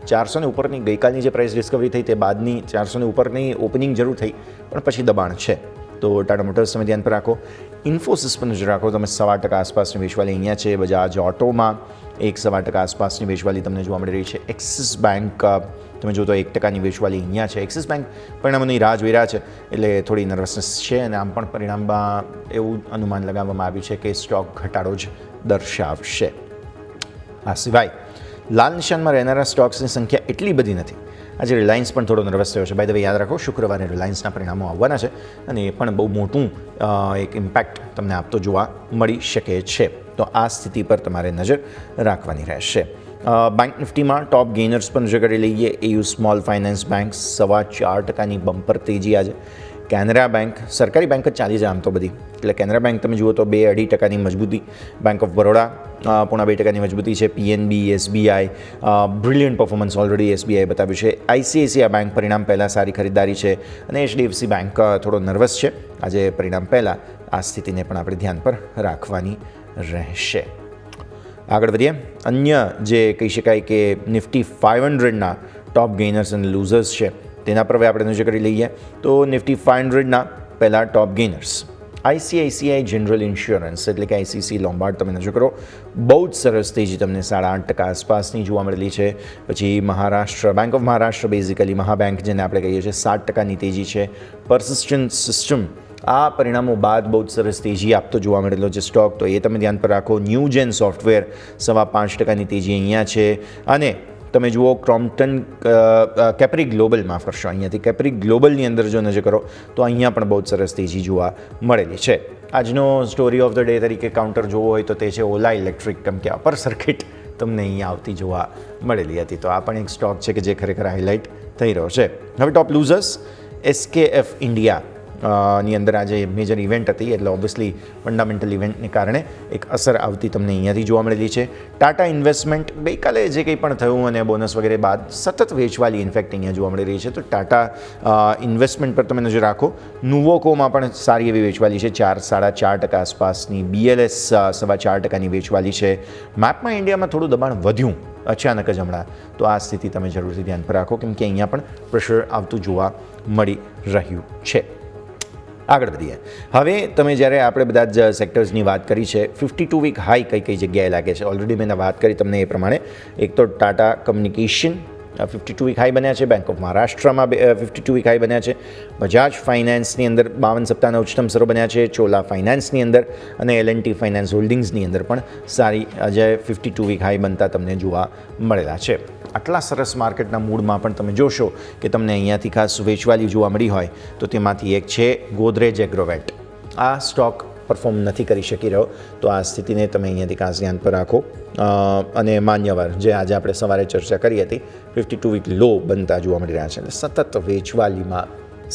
400 ઉપરની ગઈકાલની જે પ્રાઇસ ડિસ્કવરી થઈ તે બાદની 400 ઉપરની ઓપનિંગ જરૂર થઈ, પણ પછી દબાણ છે. તો ટાટા મોટર્સ તમે ધ્યાન પર રાખો. ઇન્ફોસિસ પર નજર રાખો તમે. 2.25% આસપાસની વેચવાલી અહીંયા છે. બજાજ ઓટોમાં 1.25% આસપાસની વેચવાલી તમને જોવા મળી રહી છે. એક્સિસ બેંક તમે જો તો 1%ની વેચવાલી અહીંયા છે. એક્સિસ બેંક પરિણામોની રાહ જોઈ રહ્યા છે, એટલે થોડી નર્વસનેસ છે, અને આમ પણ પરિણામમાં એવું અનુમાન લગાવવામાં આવ્યું છે કે સ્ટોક ઘટાડો જ દર્શાવશે. આ સિવાય લાલ નિશાનમાં રહેનારા સ્ટોક્સની સંખ્યા એટલી બધી નથી. આજે રિલાયન્સ પણ થોડો નર્વસ થયો છે. બાય ધ વે, યાદ રાખો શુક્રવારે રિલાયન્સના પરિણામો આવવાના છે, અને એ પણ બહુ મોટું એક ઇમ્પેક્ટ તમને આપતો જોવા મળી શકે છે. તો આ સ્થિતિ પર તમારે નજર રાખવાની રહેશે. બેંક નિફ્ટીમાં ટોપ ગેઇનર્સ પર નજર કરી લઈએ. AU સ્મોલ ફાઇનાન્સ બેંક 4.25%ની બમ્પર તેજી આજે. કેનરા બેંક સરકારી બેંક જ ચાલી જાય આમ તો બધી, એટલે કેનરા બેંક તમે જુઓ તો 2.5%ની મજબૂતી. બેંક ઓફ બરોડા 0.2%ની મજબૂતી છે. PNB, SBI brilliant performance already SBI બતાવ્યું છે. ICICI બેંક પરિણામ પહેલાં સારી ખરીદારી છે, અને HDFC બેંક થોડો નર્વસ છે આજે પરિણામ પહેલાં. આ સ્થિતિને પણ આપણે ધ્યાન પર રાખવાની રહેશે. આગળ વધીએ. અન્ય જે કહી શકાય કે નિફ્ટી 500ના ટોપ ગેઇનર્સ અને લૂઝર્સ છે તેના પર હવે આપણે નજર કરી લઈએ. તો નિફ્ટી 500ના પહેલાં ટોપ ગેઇનર્સ ICICI જનરલ ઇન્સ્યોરન્સ એટલે કે ICICI લોમ્બાર્ડ તમે નજર કરો. બહુ જ સરસ તેજી તમને 8.5% આસપાસની જોવા મળેલી છે. પછી Maharashtra bank of Maharashtra, basically Mahabank જેને આપણે કહીએ છીએ, 7%ની તેજી છે. પર્સિસ્ટન્ટ સિસ્ટમ આ પરિણામો બાદ બહુ જ સરસ તેજી આપતો જોવા મળેલો છે સ્ટોક, તો એ તમે ધ્યાન પર રાખો. ન્યૂજેન સોફ્ટવેર 5.25%ની તેજી અહીંયા છે. અને તમે જુઓ ક્રોમ્પ્ટન કેપ્રી ગ્લોબલ, માફ કરશો, અહીંયાથી કેપ્રી ગ્લોબલની અંદર જો નજર કરો તો અહીંયા પણ બહુ જ સરસ તેજી જોવા મળેલી છે. આજનો સ્ટોરી ઓફ ધ ડે તરીકે કાઉન્ટર જોવો હોય તો તે છે ઓલા ઇલેક્ટ્રિક, કેમ કે અપર સર્કિટ તમને અહીંયા આવતી જોવા મળેલી હતી. તો આ પણ એક સ્ટોક છે કે જે ખરેખર હાઇલાઇટ થઈ રહ્યો છે. હવે ટોપ લૂઝર્સ SKF ઇન્ડિયા ની અંદર આજે મેજર ઇવેન્ટ હતી, એટલે ઓબ્વિયસલી ફંડામેન્ટલ ઇવેન્ટને કારણે એક અસર આવતી તમને અહીંયાથી જોવા મળેલી છે. ટાટા ઇન્વેસ્ટમેન્ટ ગઈકાલે જે કંઈ પણ થયું અને બોનસ વગેરે બાદ સતત વેચવાલી ઇન્ફેક્ટ અહીંયા જોવા મળી રહી છે. તો ટાટા ઇન્વેસ્ટમેન્ટ પર તમે નજર રાખો. નુવોકોમાં પણ સારી એવી વેચવાલી છે, 4.5% આસપાસની. BLS 4.25%ની વેચવાલી છે. મેપમાં ઇન્ડિયામાં થોડું દબાણ વધ્યું અચાનક જ હમણાં, તો આ સ્થિતિ તમે જરૂરથી ધ્યાન પર રાખો, કેમ કે અહીંયા પણ પ્રેશર આવતું જોવા મળી રહ્યું છે. આગળ વધીએ. હવે તમે જ્યારે આપણે બધા જ સેક્ટર્સની વાત કરી છે, 52 વીક હાઈ કઈ કઈ જગ્યાએ લાગે છે ઓલરેડી મેં વાત કરી તમને એ પ્રમાણે. એક તો ટાટા કમ્યુનિકેશન 52 વીક હાઈ બન્યા છે. બેંક ઓફ મહારાષ્ટ્રમાં 52 વીક હાઈ બન્યા છે. બજાજ ફાઇનાન્સની અંદર 52 સપ્તાહના ઉચ્ચતમ સ્તરો બન્યા છે. ચોલા ફાઇનાન્સની અંદર અને L&T ફાઇનાન્સ હોલ્ડિંગ્સની અંદર પણ સારી આજે 52 વીક હાઈ બનતા તમને જોવા મળેલા છે. આટલા સરસ માર્કેટના મૂડમાં પણ તમે જોશો કે તમને અહીંયાથી ખાસ વેચવાલી જોવા મળી હોય તો તેમાંથી એક છે ગોદરેજ એગ્રોવેટ. આ સ્ટોક પરફોર્મ નથી કરી શકી રહ્યો, તો આ સ્થિતિને તમે અહીંયાથી ખાસ ધ્યાન પર રાખો. અને માન્યવર, જે આજે આપણે સવારે ચર્ચા કરી હતી, 52 વીક લો બનતા જોવા મળી રહ્યા છે, અને સતત વેચવાલીમાં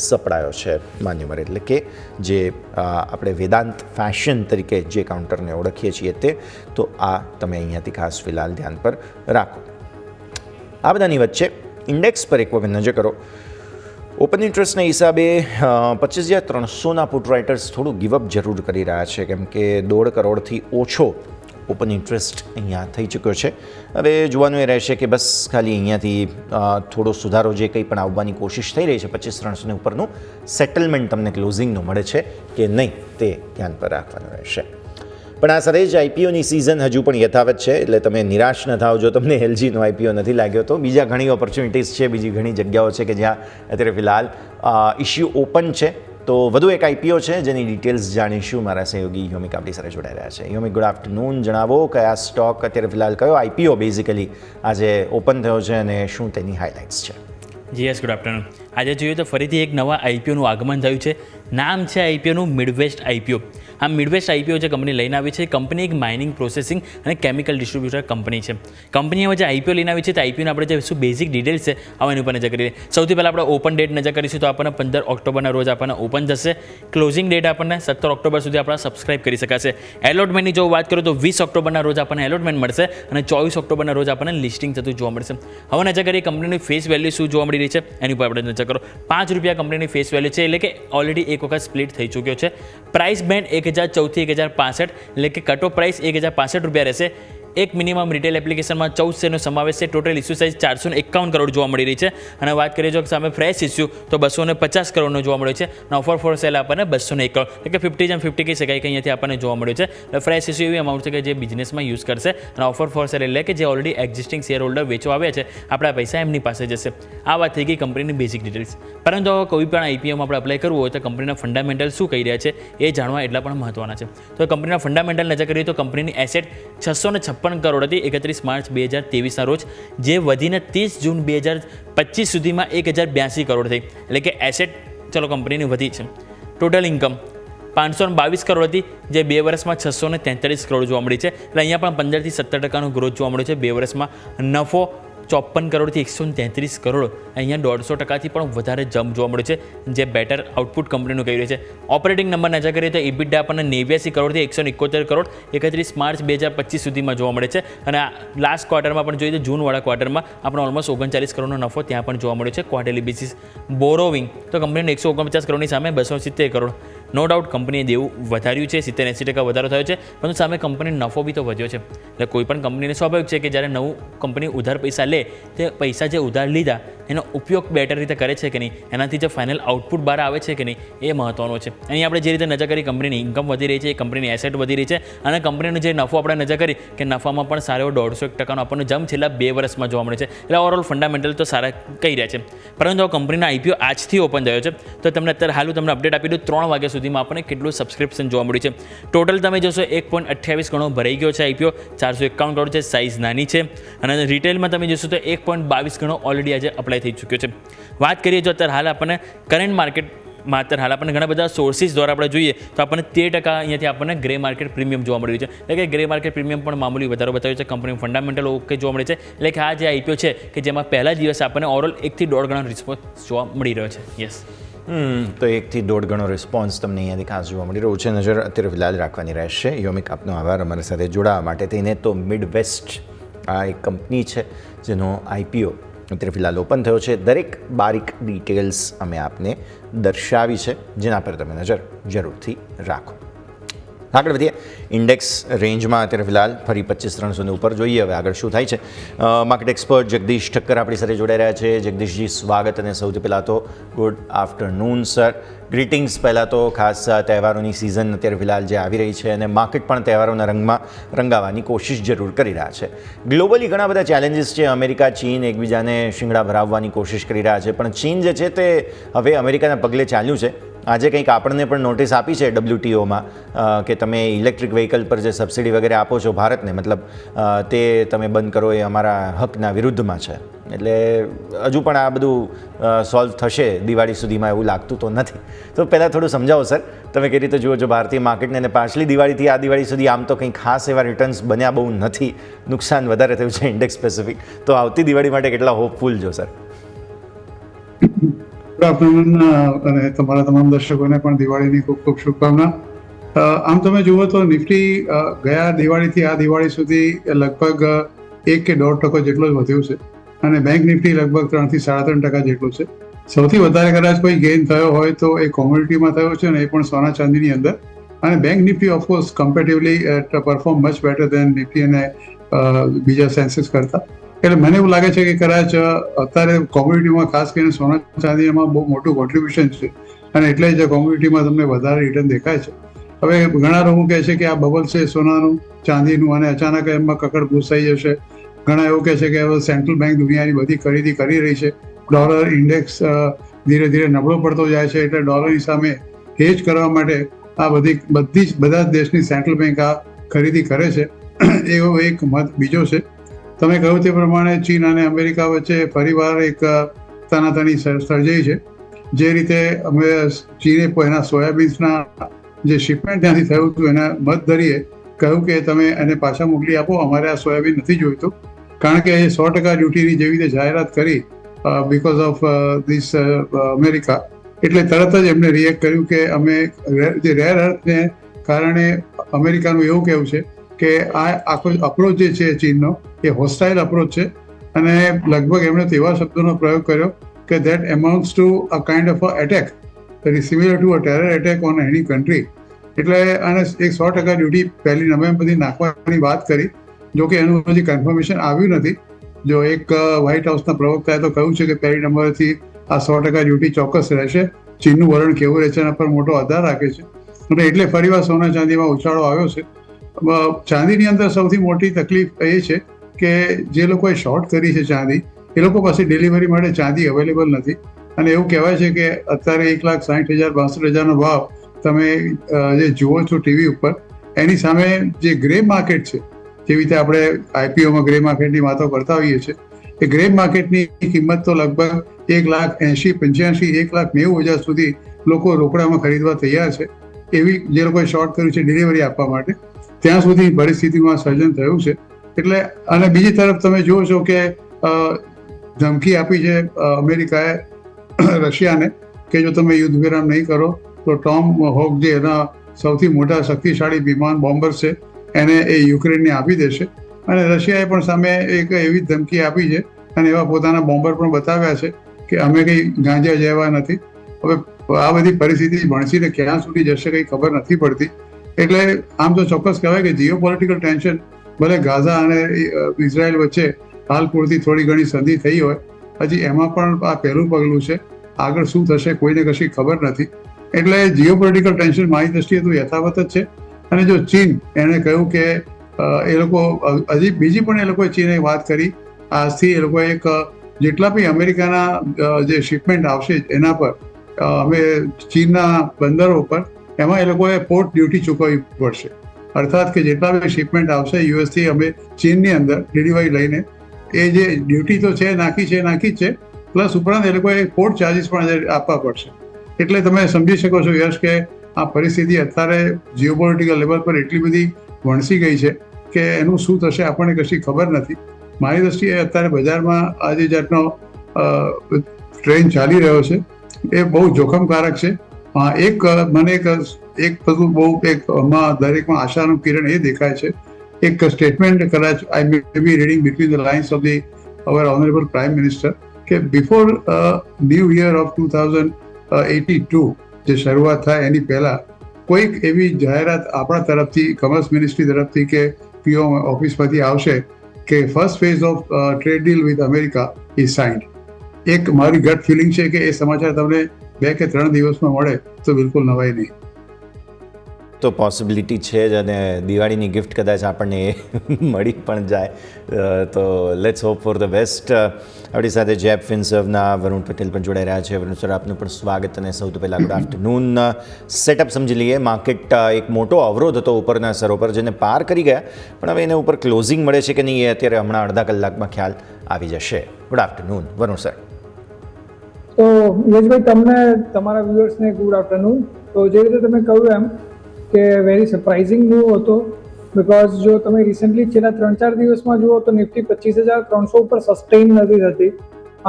સપડાયો છે માન્યવર. એટલે કે જે આપણે વેદાંત ફેશન તરીકે જે કાઉન્ટરને ઓળખીએ છીએ તે, તો આ તમે અહીંયાથી ખાસ ફિલહાલ ધ્યાન પર રાખો. આ બધાની વચ્ચે ઇન્ડેક્સ પર એક વખત નજર કરો. ઓપન ઇન્ટરેસ્ટના હિસાબે 25,300ના પુટ રાઇટર્સ થોડું ગિવઅપ જરૂર કરી રહ્યા છે, કેમ કે 1.5 કરોડથી ઓછો ઓપન ઇન્ટરેસ્ટ અહીંયા થઈ ચૂક્યો છે. હવે જોવાનું એ રહેશે કે બસ ખાલી અહીંયાથી થોડો સુધારો જે કંઈ પણ આવવાની કોશિશ થઈ રહી છે 25,300 ઉપરનું સેટલમેન્ટ તમને ક્લોઝિંગનું મળે છે કે નહીં તે ધ્યાન પર રાખવાનું રહેશે. પણ આ સાથે જ આઈપીઓની સિઝન હજુ પણ યથાવત છે, એટલે તમે નિરાશ ન થાઓ જો તમને એલજીનો આઈપીઓ નથી લાગ્યો તો. બીજા ઘણી ઓપોર્ચ્યુનિટીઝ છે, બીજી ઘણી જગ્યાઓ છે કે જ્યાં અત્યારે ફિલહાલ ઇશ્યુ ઓપન છે. તો વધુ એક આઈપીઓ છે જેની ડિટેલ્સ જાણીશું. મારા સહયોગી યોમિક આપણી સાથે જોડાઈ રહ્યા છે. યોમિક, ગુડ આફ્ટરનૂન. જણાવો કયા સ્ટોક અત્યારે ફિલહાલ, કયો આઈપીઓ બેઝિકલી આજે ઓપન થયો છે અને શું તેની હાઇલાઇટ્સ છે? જી યસ, ગુડ આફ્ટરનૂન. આજે જોઈએ તો ફરીથી એક નવા આઈપીઓનું આગમન થયું છે. નામ છે આઈપીઓનું મિડવેસ્ટ આઈપીઓ. આ મિડવેસ્ટ આઈપીઓ જે કંપની લઈને આવી છે, કંપની એક માઇનિંગ પ્રોસેસિંગ અને કેમિકલ ડિસ્ટ્રીબ્યુટર કંપની છે. કંપનીએ જે આઈપીઓ લઈને આવી છે તે આઈપીઓને આપણે જે શું બેઝિક ડિટેલ્સ છે હવે એની ઉપર નજર કરીએ. સૌથી પહેલાં આપણે ઓપન ડેટ નજર કરીશું તો આપણને 15 ઓક્ટોબરના રોજ આપણને ઓપન થશે. ક્લોઝિંગ ડેટ આપણને 17 ઓક્ટોબર સુધી આપણે સબસ્ક્રાઇબ કરી શકાશે. એલોટમેન્ટની જો વાત કરું તો 20 ઓક્ટોબરના રોજ આપણને એલોટમેન્ટ મળશે અને 24 ઓક્ટોબરના રોજ આપણને લિસ્ટિંગ થતું જોવા મળશે. હવે નજર કરીએ કંપનીની ફેસ વેલ્યુ શું જોવા મળી રહી છે એની ઉપર આપણે નજર કરો. ₹5 કંપનીની ફેસ વેલ્યુ છે, એટલે કે ઓલરેડી એક વખત સ્પ્લિટ થઈ ચૂક્યો છે. પ્રાઇસ બેન્ડ 1014 થી 1065, એટલે કે કટ ઓફ પ્રાઇસ ₹1065 રહેશે. એક મિનિમમ રિટેલ એપ્લિકેશનમાં 14 શેરનો સમાવેશ છે. ટોટલ ઇસ્યુ સાઇઝ 451 કરોડ જોવા મળી રહી છે. અને વાત કરીએ જો સામે ફ્રેશ ઇસ્યુ તો 250 કરોડનો જોવા મળ્યો છે. અને ઓફર ફોર સેલ આપણને 201 કરોડ, એટલે કે 50 કહી શકાય કે અહીંયાથી આપણને જોવા મળ્યું છે. એટલે ફ્રેશ ઇસ્યુ એવી અમાઉન્ટ છે કે જે બિઝનેસમાં યુઝ કરશે, અને ઓફર ફોર સેલ એટલે કે જે ઓલરેડી એક્ઝિસ્ટિંગ શેર હોલ્ડર વેચવા આવ્યા છે આપણા પૈસા એમની પાસે જશે. આ વાત થઈ ગઈ કંપનીની બેઝિક ડિટેલ્સ. પરંતુ હવે કોઈ પણ આઈપીઓમાં આપણે અપ્લાય કરવું હોય તો કંપનીના ફંડામેન્ટલ શું કહી રહ્યા છે એ જાણવા એટલા પણ મહત્વના છે. તો કંપનીના ફંડામેન્ટલ નજર કરીએ તો કંપનીની એસેટ 656 કરોડ હતી 31 માર્ચ 2023ના રોજ, જે વધીને 30 જૂન 2025 સુધીમાં 1082 કરોડ થઈ. એટલે કે એસેટ ચલો કંપનીની વધી છે. ટોટલ ઇન્કમ 522 કરોડ હતી, જે 2 વર્ષમાં 643 કરોડ જોવા મળી છે. એટલે અહીંયા પણ 15 થી 17% ગ્રોથ જોવા મળ્યો છે 2 વર્ષમાં. નફો 54 કરોડથી 133 કરોડ, અહીંયા 150%થી પણ વધારે જમ્પ જોવા મળ્યો છે, જે બેટર આઉટપુટ કંપનીનું કહી રહ્યું છે. ઓપરેટિંગ નંબર નજર કરીએ તો ઇબિટા આપણને 89 કરોડથી 171 કરોડ 31 માર્ચ 2025 સુધીમાં જોવા મળે છે. અને લાસ્ટ ક્વાર્ટરમાં પણ જોઈએ તો જૂનવાળા ક્વાર્ટરમાં આપણે ઓલમોસ્ટ 39 કરોડનો નફો ત્યાં પણ જોવા મળ્યો છે ક્વાર્ટરલી બેસિસ. બોરોવિંગ તો કંપનીને 149 કરોડની સામે 270 કરોડ. નો ડાઉટ કંપનીએ દેવું વધાર્યું છે, 70-80% વધારો થયો છે, પરંતુ સામે કંપનીનો નફો બી તો વધ્યો છે. એટલે કોઈ પણ કંપનીને સ્વાભાવિક છે કે જ્યારે નવું કંપની ઉધાર પૈસા લે તે પૈસા જે ઉધાર લીધા એનો ઉપયોગ બેટર રીતે કરે છે કે નહીં, એનાથી જે ફાઇનલ આઉટપુટ બહાર આવે છે કે નહીં એ મહત્વનો છે. અહીં આપણે જે રીતે નજર કરી કંપનીની ઇન્કમ વધી રહી છે, કંપનીની એસેટ વધી રહી છે, અને કંપનીનો જે નફો આપણે નજર કરી કે નફામાં પણ સારો 150% આપણને જમ્પ છેલ્લા 2 વર્ષમાં જોવા મળે છે. એટલે ઓવરઓલ ફંડામેન્ટલ તો સારા કહી રહ્યા છે. પરંતુ કંપનીના આઈપીઓ આજથી ઓપન થયો છે, તો તમને અત્યારે હાલ તમને અપડેટ આપી દઉં 3 વાગ્યા સુધીમાં આપણને કેટલું સબસ્ક્રિપ્શન જોવા મળ્યું છે. ટોટલ તમે જોશો 1.28 ગણો ભરાઈ ગયો છે આઈપીઓ, 451 કરોડ છે, સાઇઝ નાની છે. અને રિટેલમાં તમે જોશો તો 1.22 ગણો ઓલરેડી આજે અપ્લાય થઈ ચૂક્યો છે. વાત કરીએ જો અત્યારે હાલ આપણને કરંટ માર્કેટમાં અત્યારે હાલ આપણને ઘણા બધા સોર્સિસ દ્વારા આપણે જોઈએ તો આપણને 13% અહીંયાથી આપણને ગ્રે માર્કેટ પ્રીમિયમ જોવા મળ્યું છે. એટલે કે ગ્રે માર્કેટ પ્રીમિયમ પણ મામૂલી વધારો બતાવ્યો છે. કંપની ફંડામેન્ટલ ઓકે જોવા મળે છે. એટલે કે આ જે આઈપીઓ છે કે જેમાં પહેલા દિવસે આપણને ઓવરઓલ 1 થી 1.5 ગણો રિસ્પોન્સ જોવા મળી રહ્યો છે. યસ, તો 1 થી 1.5 ગણો રિસ્પોન્સ તમને અહીંયાથી ખાસ જોવા મળી રહ્યો છે. નજર અત્યારે ફિલહાલ રાખવાની રહેશે. યોમિક, આપનો આભાર અમારી સાથે જોડાવા માટે થઈને. તો મિડવેસ્ટ આ એક કંપની છે જેનો આઈપીઓ અત્યારે ફિલહાલ ઓપન થયો છે. દરેક બારીક ડિટેલ્સ અમે આપને દર્શાવી છે, જેના પર તમે નજર જરૂરથી રાખો. આગળ વધીએ. ઇન્ડેક્સ રેન્જમાં અત્યારે ફિલહાલ ફરી 25,300 ઉપર જોઈએ હવે આગળ શું થાય છે. માર્કેટ એક્સપર્ટ જગદીશ ઠક્કર આપણી સાથે જોડાઈ રહ્યા છે. જગદીશજી, સ્વાગત. અને સૌથી પહેલાં તો ગુડ આફ્ટરનૂન સર. ગ્રીટિંગ્સ. પહેલાં તો ખાસ તહેવારોની સિઝન અત્યારે ફિલહાલ જે આવી રહી છે અને માર્કેટ પણ તહેવારોના રંગમાં રંગાવાની કોશિશ જરૂર કરી રહ્યા છે. ગ્લોબલી ઘણા બધા ચેલેન્જીસ છે. અમેરિકા, ચીન એકબીજાને શિંગડા ભરાવવાની કોશિશ કરી રહ્યા છે, પણ ચીન જે છે તે હવે અમેરિકાના પગલે ચાલ્યું છે. આજે કંઈક આપણને પણ નોટિસ આપી છે WTOમાં કે તમે ઇલેક્ટ્રિક વ્હીકલ પર જે સબસિડી વગેરે આપો છો ભારતને, મતલબ તે તમે બંધ કરો એ અમારા હકના વિરુદ્ધમાં છે. એટલે હજુ પણ આ બધું સોલ્વ થશે દિવાળી સુધીમાં એવું લાગતું તો નથી. તો પહેલાં થોડું સમજાવો સર, તમે કઈ રીતે જુઓ છો ભારતીય માર્કેટને? અને પાછલી દિવાળીથી આ દિવાળી સુધી આમ તો કંઈ ખાસ એવા રિટર્ન્સ બન્યા બહુ નથી, નુકસાન વધારે થયું છે ઇન્ડેક્સ સ્પેસિફિક. તો આવતી દિવાળી માટે કેટલા હોપફુલ છો સર? ગુડ આફ્ટરનૂન, અને તમારા તમામ દર્શકોને પણ દિવાળીની ખૂબ ખૂબ શુભકામના. આમ તમે જુઓ તો નિફ્ટી ગયા દિવાળીથી આ દિવાળી સુધી લગભગ 1 કે 1.5% જેટલો જ વધ્યો છે, અને બેંક નિફ્ટી લગભગ 3 થી 3.5% જેટલો છે. સૌથી વધારે કદાચ કોઈ ગેઇન થયો હોય તો એ કોમોડિટીમાં થયો છે, અને એ પણ સોના ચાંદીની અંદર. અને bank Nifty of course comparatively perform much better than Nifty અને બીજા સેન્સીસ કરતા. એટલે મને એવું લાગે છે કે કદાચ અત્યારે કોમ્યુનિટીમાં ખાસ કરીને સોના ચાંદીમાં બહુ મોટું કોન્ટ્રીબ્યુશન છે અને એટલે જ કોમ્યુનિટીમાં તમને વધારે રિટર્ન દેખાય છે. હવે ઘણા લોકો કહે છે કે આ બબલ છે સોનાનું ચાંદીનું અને અચાનક એમાં કકડ ઘૂસાઈ જશે. ઘણા એવું કહે છે કે હવે સેન્ટ્રલ બેંક દુનિયાની બધી ખરીદી કરી રહી છે, ડોલર ઇન્ડેક્સ ધીરે ધીરે નબળો પડતો જાય છે, એટલે ડોલરની સામે હેજ કરવા માટે આ બધા જ દેશની સેન્ટ્રલ બેંક આ ખરીદી કરે છે. એવો એક મત બીજો છે. તમે કહ્યું તે પ્રમાણે ચીન અને અમેરિકા વચ્ચે ફરીવાર એક તાનાતાની સર્જાઈ છે. જે રીતે અમે ચીને એના સોયાબીન્સના જે શિપમેન્ટ ત્યાંથી થયું હતું એના મત ધરીએ કહ્યું કે તમે એને પાછા મોકલી આપો, અમારે આ સોયાબીન નથી જોઈતું, કારણ કે એ 100% ડ્યુટીની જેવી રીતે જાહેરાત કરી બીકોઝ ઓફ ધીસ અમેરિકા. એટલે તરત જ એમને રિએક્ટ કર્યું કે અમે જે રેર અર્થને કારણે અમેરિકાનું એવું કહેવું છે કે આ આખો અપ્રોચ જે છે ચીનનો એ હોસ્ટાઇલ અપ્રોચ છે અને લગભગ એમણે તેવા શબ્દોનો પ્રયોગ કર્યો કે that amounts to a kind of a attack, that is similar to a terror attack on any country. એટલે આને એક 100% ડ્યુટી 1 નવેમ્બરથી નાખવાની વાત કરી. જો કે એનું હજી કન્ફર્મેશન આવ્યું નથી. જો એક વ્હાઇટ હાઉસના પ્રવક્તાએ તો કહ્યું છે કે 1 નવેમ્બરથી આ 100% ડ્યુટી ચોક્કસ રહેશે. ચીનનું વલણ કેવું રહે છે એના પર મોટો આધાર રાખે છે અને એટલે ફરીવાર સોના ચાંદીમાં ઉછાળો આવ્યો છે. ચાંદીની અંદર સૌથી મોટી તકલીફ એ છે કે જે લોકોએ શોર્ટ કરી છે ચાંદી, એ લોકો પાસે ડિલિવરી માટે ચાંદી અવેલેબલ નથી અને એવું કહેવાય છે કે અત્યારે 1,60,000-62,000નો ભાવ તમે જે જુઓ છો ટીવી ઉપર, એની સામે જે ગ્રે માર્કેટ છે, જેવી રીતે આપણે આઈપીઓમાં ગ્રે માર્કેટની વાતો કરતા હોઈએ છીએ, એ ગ્રે માર્કેટની કિંમત તો લગભગ 1,80,000, 85,000, 1,90,000 સુધી લોકો રોકડામાં ખરીદવા તૈયાર છે. એવી જે લોકોએ શોર્ટ કર્યું છે ડિલિવરી આપવા માટે, ત્યાં સુધી પરિસ્થિતિમાં સર્જન થયું છે. એટલે અને બીજી તરફ તમે જુઓ છો કે ધમકી આપી છે અમેરિકાએ રશિયાને કે જો તમે યુદ્ધ વિરામ નહીં કરો તો ટોમ હોક જે એના સૌથી મોટા શક્તિશાળી વિમાન બોમ્બર છે એને એ યુક્રેનને આપી દેશે. અને રશિયાએ પણ સામે એક એવી ધમકી આપી છે અને એવા પોતાના બોમ્બર પણ બતાવ્યા છે કે અમે કંઈ ગાંજા જેવા નથી. હવે આ બધી પરિસ્થિતિ ભણસીને ક્યાં સુધી જશે કંઈ ખબર નથી પડતી. એટલે આમ તો ચોક્કસ કહેવાય કે જીઓ પોલિટિકલ ટેન્શન ભલે ગાઝા અને ઇઝરાયલ વચ્ચે હાલ પૂરતી થોડી ઘણી સંધિ થઈ હોય, હજી એમાં પણ આ પહેલું પગલું છે. આગળ શું થશે કોઈને કશી ખબર નથી. એટલે જીઓ પોલિટિકલ ટેન્શન મારી દ્રષ્ટિએ તો યથાવત જ છે. અને જો ચીન એણે કહ્યું કે એ લોકો હજી બીજી પણ એ લોકોએ ચીને વાત કરી, આજથી એ લોકોએ એક જેટલા બી અમેરિકાના જે શિપમેન્ટ આવશે એના પર અમે ચીનના બંદરો ઉપર એમાં એ લોકોએ પોર્ટ ડ્યુટી ચૂકવવી પડશે. અર્થાત કે જેટલા બી શિપમેન્ટ આવશે યુએસથી અમે ચીનની અંદર ડિલિવરી લઈને, એ જે ડ્યુટી તો છે નાખી જ છે, પ્લસ ઉપરાંત એ લોકોએ પોર્ટ ચાર્જીસ પણ આપવા પડશે. એટલે તમે સમજી શકો છો યશ કે આ પરિસ્થિતિ અત્યારે જીઓપોલિટિકલ લેવલ પર એટલી બધી વણસી ગઈ છે કે એનું શું થશે આપણને કશી ખબર નથી. મારી દ્રષ્ટિએ અત્યારે બજારમાં આ જે જાતનો ટ્રેન્ડ ચાલી રહ્યો છે એ બહુ જોખમકારક છે. મને એક બધું બહુ દરેકમાં આશાનું કિરણ એ દેખાય છે. એક સ્ટેટમેન્ટ કદાચ I may be reading between the lines of the our honourable prime minister કે બિફોર ન્યૂ યર ઓફ 2082 જે શરૂઆત થાય એની પહેલા કોઈક એવી જાહેરાત આપણા તરફથી કોમર્સ મિનિસ્ટ્રી તરફથી કે પીઓ ઓફિસમાંથી આવશે કે first phase of trade deal with America is signed. એક મારી ગટ ફિલિંગ છે કે એ સમાચાર તમને 2 કે 3 દિવસમાં મળે તો બિલકુલ નવાઈ નહીં. તો પોસિબિલિટી છે જ અને દિવાળીની ગિફ્ટ કદાચ આપણને મળી પણ જાય. તો let's hope for the best. આપણી સાથે જેપ ફિનસર્વના વરુણ પટેલ પણ જોડાઈ રહ્યા છે. વરુણ સર, આપનું પણ સ્વાગત અને સૌથી પહેલાં ગુડ આફ્ટરનૂન. સેટઅપ સમજી લઈએ. માર્કેટ એક મોટો અવરોધ હતો ઉપરના સ્તરો પર જેને પાર કરી ગયા, પણ હવે એને ઉપર ક્લોઝિંગ મળે છે કે નહીં એ અત્યારે હમણાં અડધા કલાકમાં ખ્યાલ આવી જશે. Good afternoon Varun sir. તો યશભાઈ, તમને તમારા વ્યુઅર્સને ગુડ આફ્ટરનૂન. તો જે રીતે તમે કહ્યું એમ કે વેરી સરપ્રાઇઝિંગ મૂવ હતો, બિકોઝ જો તમે રિસેન્ટલી છેલ્લા 3-4 દિવસમાં જુઓ તો નિફ્ટી 25,300 ઉપર સસ્ટેઇન નથી થતી.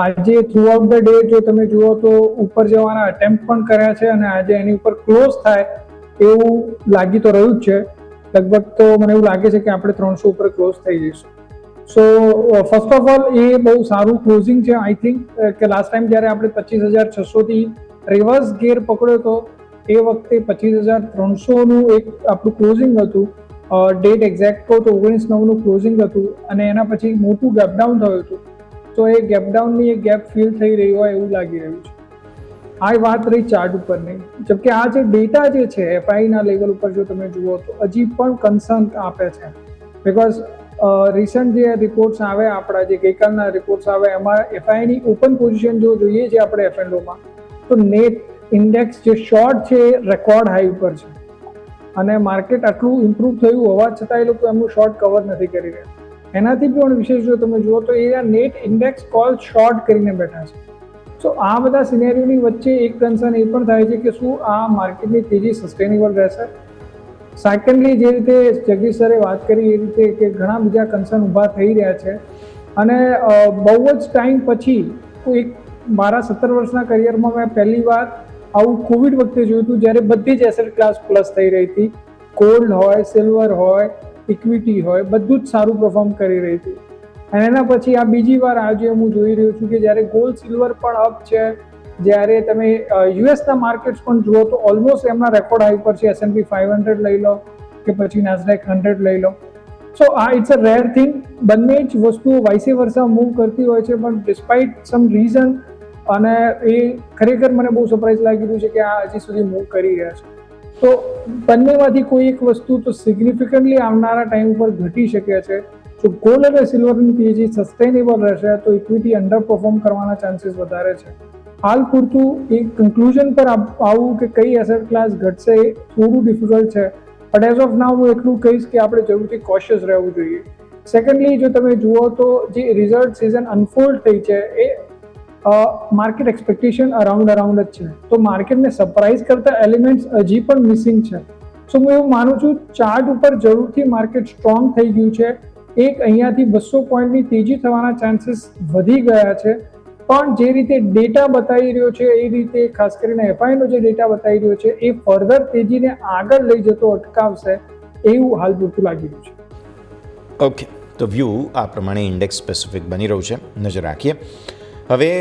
આજે થ્રુ આઉટ ધ ડે જો તમે જુઓ તો ઉપર જવાના અટેમ્પ્ટ પણ કર્યા છે અને આજે એની ઉપર ક્લોઝ થાય એવું લાગી તો રહ્યું જ છે. લગભગ તો મને એવું લાગે છે કે આપણે 300 ઉપર ક્લોઝ થઈ જઈશું. સો ફર્સ્ટ ઓફ ઓલ એ બહુ સારું ક્લોઝિંગ છે. આઈ થિંક કે લાસ્ટ ટાઈમ જ્યારે આપણે 25,600 થી રિવર્સ ગેર પકડ્યો હતો એ વખતે 25,300નું એક આપણું ક્લોઝિંગ હતું, ડેટ એક્ઝેક્ટ કહું તો 19/9નું ક્લોઝિંગ હતું, અને એના પછી મોટું ગેપડાઉન થયું હતું. તો એ ગેપડાઉનની એક ગેપ ફિલ થઈ રહી હોય એવું લાગી રહ્યું છે. આ વાત રહી ચાર્ટ ઉપરની. જબકે આ જે ડેટા જે છે એફઆઈના લેવલ ઉપર જો તમે જુઓ તો હજી પણ કન્સર્ન આપે છે, બિકોઝ રિસન્ટ જે રિપોર્ટ્સ આવે આપણા જે ગઈકાલના રિપોર્ટ્સ આવે એમાં એફઆઈની ઓપન પોઝિશન જો જોઈએ છે આપણે એફએનઓમાં તો નેટ ઇન્ડેક્સ જે શોર્ટ છે એ રેકોર્ડ હાઈ ઉપર છે, અને માર્કેટ આટલું ઇમ્પ્રૂવ થયું હોવા છતાં એ લોકો એમનું શોર્ટ કવર નથી કરી રહ્યા. એનાથી પણ વિશેષ જો તમે જુઓ તો એ નેટ ઇન્ડેક્સ કોલ શોર્ટ કરીને બેઠા છે. સો આ બધા સિનેરીઓની વચ્ચે એક કન્સર્ન એ પણ થાય છે કે શું આ માર્કેટની તેજી સસ્ટેનેબલ રહેશે. સેકન્ડલી, જે રીતે જગદીશ સરે વાત કરી એ રીતે કે ઘણા બીજા કન્સર્ન ઊભા થઈ રહ્યા છે, અને બહુ જ ટાઈમ પછી એક મારા 17 વર્ષના કરિયરમાં મેં પહેલી વાર આવું કોવિડ વખતે જોયું હતું, જ્યારે બધી જ એસેટ ક્લાસ પ્લસ થઈ રહી હતી. ગોલ્ડ હોય, સિલ્વર હોય, ઇક્વિટી હોય, બધું જ સારું પરફોર્મ કરી રહી હતી. અને એના પછી આ બીજી વાર આજે હું જોઈ રહ્યો છું કે જ્યારે ગોલ્ડ સિલ્વર પણ અપ છે, જ્યારે તમે યુએસના માર્કેટ્સ પણ જુઓ તો ઓલમોસ્ટ એમના રેકોર્ડ હાઈ પર છે. S&P 500 લઈ લો કે પછી નાસ્ડેક 100 લઈ લો. સો આ ઇટ્સ અ રેર થિંગ. બંને જ વસ્તુઓ વાઇસે વર્સા મૂવ કરતી હોય છે, પણ ડિસ્પાઇટ સમ રીઝન, અને એ ખરેખર મને બહુ સરપ્રાઇઝ લાગી રહ્યું છે કે આ હજી સુધી મૂવ કરી રહ્યા છે. તો બંનેમાંથી કોઈ એક વસ્તુ તો સિગ્નિફિકન્ટલી આવનારા ટાઈમ ઉપર ઘટી શકે છે. જો ગોલ્ડ અને સિલ્વરની તેજી સસ્ટેનેબલ રહેશે તો ઇક્વિટી અંડર પરફોર્મ કરવાના ચાન્સીસ વધારે છે. હાલ પૂરતું એક કન્ક્લુઝન પર આવું કે કઈ એસેટ ક્લાસ ઘટશે એ થોડું ડિફિકલ્ટ છે, બટ એઝ ઓફ નાઉ હું એટલું કહીશ કે આપણે જરૂરથી કોશિયસ રહેવું જોઈએ. સેકન્ડલી, જો તમે જુઓ તો જે રિઝલ્ટ સિઝન અનફોલ્ડ થઈ છે એ માર્કેટ એક્સપેક્ટેશન અરાઉન્ડ જ છે, તો માર્કેટને સરપ્રાઇઝ કરતા એલિમેન્ટ્સ હજી પણ મિસિંગ છે. સો હું એવું માનું છું ચાર્ટ ઉપર જરૂરથી માર્કેટ સ્ટ્રોંગ થઈ ગયું છે. એક અહીંયાથી 200 પોઈન્ટની તેજી થવાના ચાન્સીસ વધી ગયા છે, પણ જે રીતે ડેટા બતાવી રહ્યો છે એ રીતે ખાસ કરીને એફઆઈનો જે ડેટા બતાવી રહ્યો છે એ ફર્ધર તેજીને આગળ લઈ જતો અટકાવશે એવું હાલ પૂરતું લાગી રહ્યું છે. ઓકે, તો વ્યૂ આ પ્રમાણે ઇન્ડેક્સ સ્પેસિફિક બની રહ્યું છે, નજર રાખીએ. હવે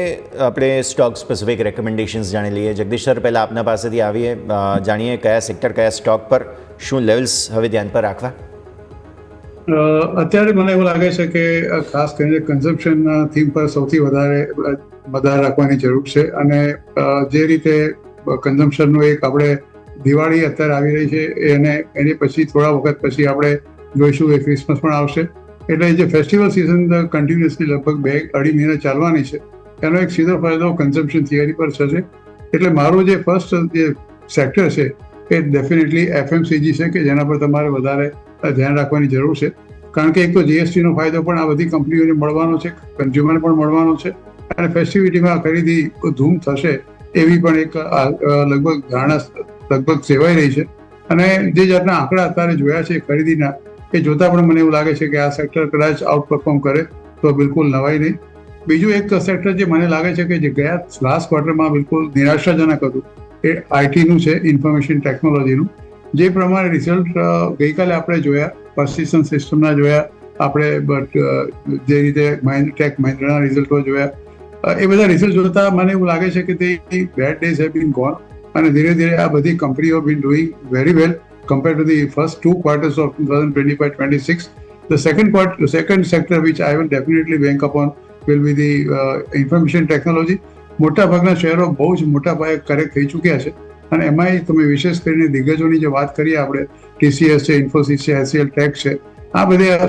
આપણે સ્ટોક સ્પેસિફિક રેકમેન્ડેશન્સ જાણી લઈએ. જગદીશ સર, પહેલાં આપના પાસેથી આવીએ, જાણીએ કયા સેક્ટર, કયા સ્ટોક પર શું લેવલ્સ હવે ધ્યાન પર રાખવા. અત્યારે મને એવું લાગે છે કે ખાસ કરીને કન્ઝમ્પશન થીમ પર સૌથી વધારે રાખવાની જરૂર છે, અને જે રીતે કન્ઝમ્પશનનું એક આપણે દિવાળી અત્યારે આવી રહી છે એની પછી થોડા વખત પછી આપણે જોઈશું કે ક્રિસમસ પણ આવશે, એટલે જે ફેસ્ટિવલ સિઝન કન્ટિન્યુઅસલી લગભગ 2-2.5 મહિના ચાલવાની છે એનો એક સીધો ફાયદો કન્ઝમ્પશન થિયરી પર થશે. એટલે મારું જે ફર્સ્ટ જે સેક્ટર છે એ ડેફિનેટલી એફએમસીજી છે કે જેના પર તમારે વધારે ધ્યાન રાખવાની જરૂર છે, કારણ કે એક તો જીએસટીનો ફાયદો પણ આ બધી કંપનીઓને મળવાનો છે, કન્ઝ્યુમરને પણ મળવાનો છે, અને ફેસ્ટિવિટીમાં ખરીદી ધૂમ થશે એવી પણ એક લગભગ ધારણા લગભગ સેવાઈ રહી છે. અને જે જાતના આંકડા અત્યારે જોયા છે ખરીદીના, એ જોતા પણ મને એવું લાગે છે કે આ સેક્ટર કદાચ આઉટ પરફોર્મ કરે તો બિલકુલ નવાઈ નહીં. બીજું એક સેક્ટર જે મને લાગે છે કે જે ગયા લાસ્ટ ક્વાર્ટરમાં બિલકુલ નિરાશાજનક હતું એ આઈટીનું છે, ઇન્ફોર્મેશન ટેકનોલોજીનું. જે પ્રમાણે રિઝલ્ટ ગઈકાલે આપણે જોયા, પર્સિસ્ટન્ટ સિસ્ટમના જોયા આપણે, બટ જે રીતે મહિન્દ્રાના રિઝલ્ટો જોયા, એ બધા રિઝલ્ટ જોતા મને એવું લાગે છે કે તે bad days have been gone, અને ધીરે ધીરે આ બધી કંપનીઓ been doing very well compared to the first 2 quarters of 2025-26. The second sector which I will definitely bank upon will be the information technology. મોટા ભાગના શેરો બહુ જ મોટા પાયે કરેક્ટ થઈ ચૂક્યા છે, અને એમાંય તમે વિશેષ કરીને દિગ્ગજોની જે વાત કરીએ આપણે, TCS છે, ઇન્ફોસિસ છે, HCL ટેક છે, આ બધા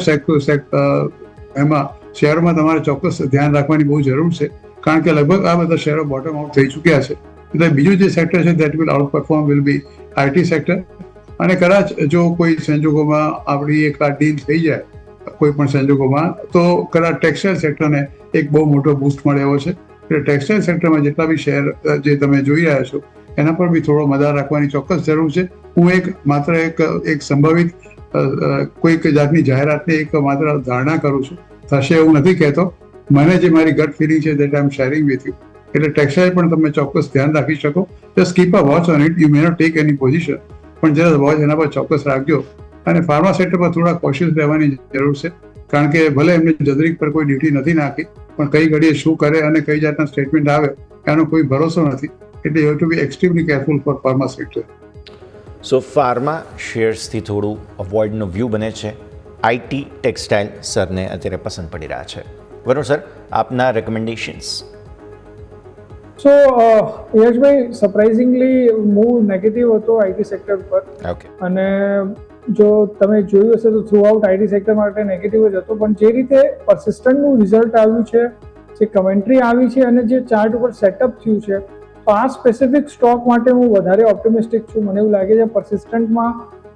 એમાં શેરોમાં તમારે ચોક્કસ ધ્યાન રાખવાની બહુ જરૂર છે, કારણ કે લગભગ આ બધા શેરો બોટમ આઉટ થઈ ચૂક્યા છે. એટલે બીજું જે સેક્ટર છે that will out perform will be IT sector. અને કદાચ જો કોઈ સંજોગોમાં આપણી એક આ ડીલ થઈ જાય કોઈ પણ સંજોગોમાં, તો કદાચ ટેક્સટાઇલ સેક્ટરને એક બહુ મોટો બૂસ્ટ મળે એવો છે. એટલે ટેક્સટાઇલ સેક્ટરમાં જેટલા બી શેર જે તમે જોઈ રહ્યા છો એના પર બી થોડો મદાર રાખવાની ચોક્કસ જરૂર છે. હું માત્ર એક સંભવિત કોઈક જાતની જાહેરાતની એક માત્ર ધારણા કરું છું, થશે એવું નથી કહેતો. મને જે મારી ગટ ફિલિંગ છે that I am sharing with you. એટલે ટેક્સટાઇલ પણ તમે ચોક્કસ ધ્યાન રાખી શકો. Just keep a watch on it. You may not take any position, પણ જરા વોચ એના પર ચોક્કસ રાખજો. અને ફાર્મા સેક્ટર પર થોડા કોશિયસ રહેવાની જરૂર છે, કારણ કે ભલે એમને જનરિક પર કોઈ ડ્યુટી નથી નાખી, પણ કઈ ઘડીએ શું કરે અને કઈ જાતના સ્ટેટમેન્ટ આવે એનો કોઈ ભરોસો નથી. એટલે you have to be extremely careful for pharma sector. So pharma શેર્સથી થોડું અવોઇડનો વ્યૂ બને છે. આઈટી ટેક્સટાઇલ સરને અત્યારે પસંદ પડી રહ્યા છે. બરાબર સર, આપના રેકમેન્ડેશન્સ? સો યશભાઈ, સરપ્રાઇઝિંગલી મૂવ નેગેટિવ હતો આઈટી સેક્ટર પર, ઓકે, અને જો તમે જોયું હશે તો થ્રુ આઉટ આઈટી સેક્ટર માટે નેગેટિવ જ હતો, પણ જે રીતે પરસિસ્ટન્ટનું રિઝલ્ટ આવ્યું છે, જે કમેન્ટ્રી આવી છે અને જે ચાર્ટ ઉપર સેટઅપ થયું છે, તો આ સ્પેસિફિક સ્ટોક માટે હું વધારે ઓપ્ટિમિસ્ટિક છું. મને એવું લાગે છે પરસિસ્ટન્ટમાં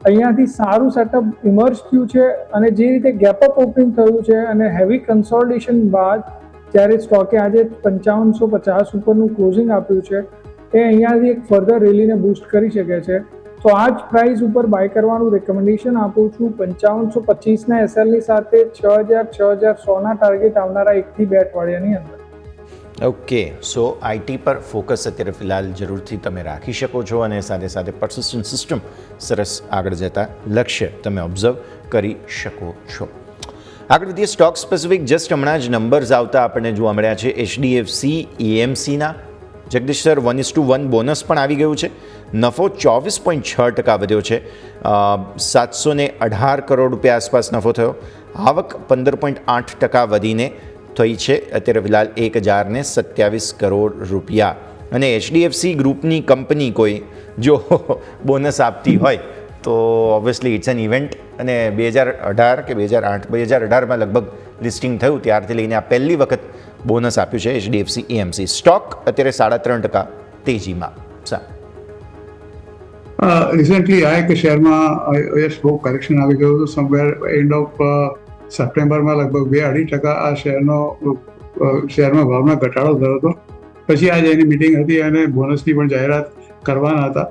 અહીંયાથી સારું સેટઅપ ઇમર્જ થયું છે, અને જે રીતે ગેપઅપ ઓપનિંગ થયું છે અને હેવી કન્સોલિડેશન બાદ જ્યારે સ્ટોકે આજે 5550 ઉપરનું ક્લોઝિંગ આપ્યું છે, એ અહીંયાથી એક ફર્ધર રેલીને બૂસ્ટ કરી શકે છે. તો આ જ પ્રાઇસ ઉપર બાય કરવાનું રેકમેન્ડેશન આપું છું. 5525ના એસએલની સાથે 6000-6100ના ટાર્ગેટ આવનારા 1 થી 2 અઠવાડિયાની અંદર. ઓકે. સો આઈટી પર ફોકસ અત્યારે ફિલહાલ જરૂરથી તમે રાખી શકો છો, અને સાથે સાથે પરસિસ્ટન્ટ સિસ્ટમ સરસ આગળ જતા લક્ષ્ય તમે ઓબ્ઝર્વ કરી શકો છો. આગળ વધીએ સ્ટોક સ્પેસિફિક. જસ્ટ હમણાં જ નંબર્સ આવતા આપણને જોવા મળ્યા છે એચડીએફસી એએમસીના. જગદીશ સર, 1:1 બોનસ પણ આવી ગયું છે. નફો 24.6% વધ્યો છે. 718 કરોડ રૂપિયા આસપાસ નફો થયો. આવક 15.8% વધીને થઈ છે અત્યારે ફિલહાલ 1027 કરોડ રૂપિયા. અને એચડીએફસી ગ્રુપની કંપની કોઈ જો બોનસ આપતી હોય તો ઓબ્વિયસલી ઇટ્સ એન ઇવેન્ટ. અને 2018 કે 2018માં લગભગ લિસ્ટિંગ થયું ત્યારથી લઈને આ પહેલી વખત બોનસ આપ્યું છે એચડીએફસી એએમસી. સ્ટોક અત્યારે 3.5% તેજીમાં. રિસેન્ટલી આ એક શેરમાં યસ બહુ કરેક્શન આવી ગયું હતું. સમવેર એન્ડ ઓફ સપ્ટેમ્બરમાં લગભગ 2-2.5% આ શેરમાં ભાવમાં ઘટાડો થયો હતો. પછી આજે એની મિટિંગ હતી અને બોનસની પણ જાહેરાત કરવાના હતા.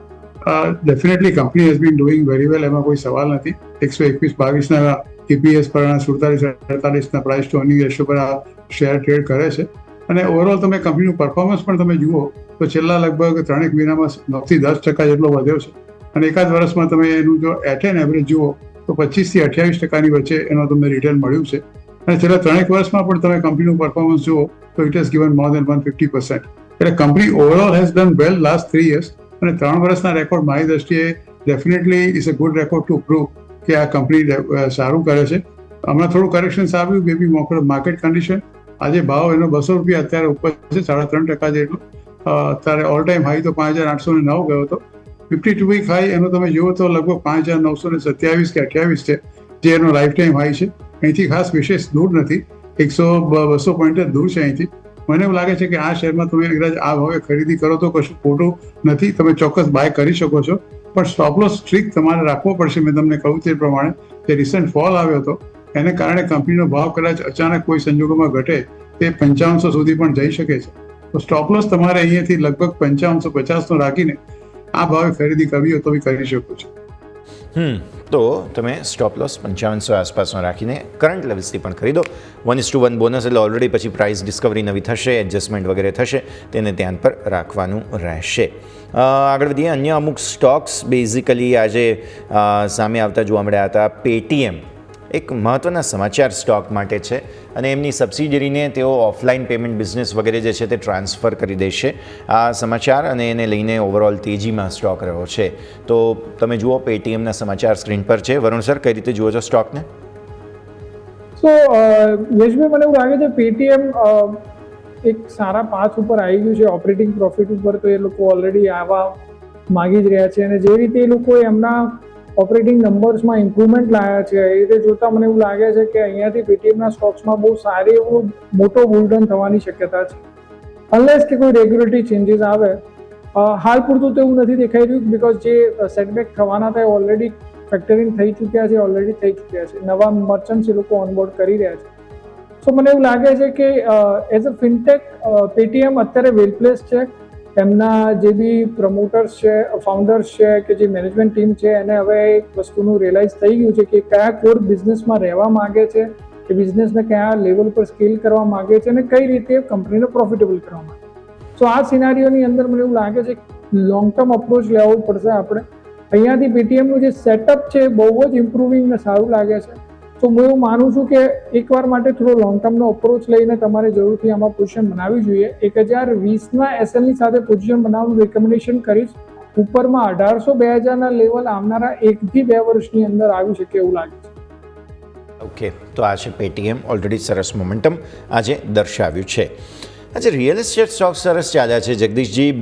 Definitely company has been doing very વેલ, એમાં કોઈ સવાલ નથી. 121-22ના EPS પર 47-48ના પ્રાઇસ ટુ અર્નિંગ રેશિયો પર આ શેર ટ્રેડ કરે છે. અને ઓવરઓલ તમે કંપનીનું પરફોર્મન્સ પણ તમે જુઓ તો છેલ્લા લગભગ 3 મહિનામાં 9-10% જેટલો વધ્યો છે. અને એકાદ વર્ષમાં તમે એનું જો એટ એન એવરેજ જુઓ તો 25-28%ની વચ્ચે એનો તમને રિટર્ન મળ્યું છે. અને છેલ્લા 3 વર્ષમાં પણ તમે કંપનીનું પરફોર્મન્સ જુઓ તો ઇટ હેઝ ગિવન મોર દેન 150%. એટલે company overall has done well last 3 years. અને 3 વર્ષના રેકોર્ડ મારી દ્રષ્ટિએ definitely is a good record two prove કે આ કંપની સારું કરે છે. હમણાં થોડું કરેક્શન આવ્યું, બેબી માર્કેટ કન્ડિશન. આજે ભાવ એનો 200 રૂપિયા અત્યારે ઉપર છે, 3.5% જેટલો. અત્યારે ઓલ ટાઈમ હાઈ તો 5,809 ગયો હતો. 52 વીક હાઈ એનો તમે જુઓ તો લગભગ 5,927 કે 28 છે, જે એનો લાઈફ ટાઈમ હાઈ છે. અહીંથી ખાસ વિશેષ દૂર નથી, 100-200 પોઈન્ટ જ દૂર છે અહીંથી. મને એવું લાગે છે કે આ શેરમાં તમે કદાચ આ ભાવે ખરીદી કરો તો કશું ખોટું નથી, તમે ચોક્કસ બાય કરી શકો છો. પણ સ્ટોપ લોસ સ્ટ્રિક્ટ તમારે રાખવો પડશે. મેં તમને કહ્યું તે પ્રમાણે જે રિસન્ટ ફોલ આવ્યો હતો એને કારણે કંપનીનો ભાવ કદાચ અચાનક કોઈ સંજોગોમાં ઘટે તે 5500 સુધી પણ જઈ શકે છે. તો સ્ટોપ લોસ તમારે અહીંયાથી લગભગ 5550નો રાખીને આ ભાવે ખરીદી કરવી હોય તો બી કરી શકો છો. તો તમે સ્ટોપ લોસ 5500 આસપાસનો રાખીને કરંટ લેવલ્સથી પણ ખરીદો. 1:1 બોનસ એટલે ઓલરેડી પછી પ્રાઇસ ડિસ્કવરી નવી થશે, એડજસ્ટમેન્ટ વગેરે થશે, તેને ધ્યાન પર રાખવાનું રહેશે. આગળ વધીએ. અન્ય અમુક સ્ટોક્સ બેઝિકલી આજે સામે આવતા જોવા મળ્યા હતા. પેટીએમ એક મહત્ત્વના સમાચાર સ્ટોક માટે છે, અને એમની સબસિડિયરીને તેઓ ઓફલાઈન પેમેન્ટ બિઝનેસ વગેરે જે છે તે ટ્રાન્સફર કરી દેશે. આ સમાચાર અને એને લઈને ઓવરઓલ તેજીમાં સ્ટોક રહ્યો છે. તો તમે જુઓ પેટીએમના સમાચાર સ્ક્રીન પર છે. વરુણ સર, કઈ રીતે જુઓ છો સ્ટોકને? સો યશભાઈ, મને એવું લાગે છે પેટીએમ એક સારા પાથ ઉપર આવી ગયું છે. ઓપરેટિંગ પ્રોફિટ ઉપર તો એ લોકો ઓલરેડી આવવા માગી જ રહ્યા છે, અને જે રીતે એ લોકો એમના ઓપરેટિંગ નંબર્સમાં ઇમ્પ્રુવમેન્ટ લાવ્યા છે એ રીતે જોતાં મને એવું લાગે છે કે અહીંયાથી પેટીએમના સ્ટોક્સમાં બહુ સારી એવો મોટો બુલરન થવાની શક્યતા છે, અનલેસ કે કોઈ રેગ્યુલેટરી ચેન્જીસ આવે. હાલ પૂરતું તો એવું નથી દેખાઈ રહ્યું, બીકોઝ જે સેટબેક થવાના હતા એ ઓલરેડી ફેક્ટરિંગ થઈ ચૂક્યા છે, ઓલરેડી થઈ ચૂક્યા છે. નવા મર્ચન્ટ્સ એ લોકો ઓનબોર્ડ કરી રહ્યા છે. સો મને એવું લાગે છે કે એઝ અ ફિનટેક પેટીએમ અત્યારે વેલ પ્લેસ છે. એમના જે બી પ્રમોટર્સ છે, ફાઉન્ડર્સ છે, કે જે મેનેજમેન્ટ ટીમ છે, એને હવે એક વસ્તુનું રિયલાઇઝ થઈ ગયું છે કે કયા કોર બિઝનેસમાં રહેવા માગે છે, એ બિઝનેસને કયા લેવલ પર સ્કેલ કરવા માગે છે, અને કઈ રીતે કંપનીને પ્રોફિટેબલ કરવા માગે. સો આ સિનારીઓની અંદર મને એવું લાગે છે લોંગ ટર્મ અપ્રોચ લેવો પડશે આપણે. અહીંયાથી પેટીએમનું જે સેટઅપ છે બહુ જ ઇમ્પ્રુવિંગ ને સારું લાગે છે. તો હું એવું માનું છું કે એકવાર માટે થોડો લોંગ ટર્મનો અપ્રોચ લઈને તમારે જરૂરથી આમાં પોઝિશન બનાવવી જોઈએ. 1020ના એસએલની સાથે પોઝિશન બનાવવાનું રેકમેન્ડેશન કરીશ. ઉપરમાં 1800-2000ના લેવલ આવનારા 1 થી 2 વર્ષની અંદર આવી શકે એવું લાગે છે. ઓકે, તો આ છે પેટીએમ. ઓલરેડી સરસ મોમેન્ટમ આજે દર્શાવ્યું છે. આજે રિયલ એસ્ટેટ સ્ટોક સરસ ચાલ્યા છે જગદીશજી.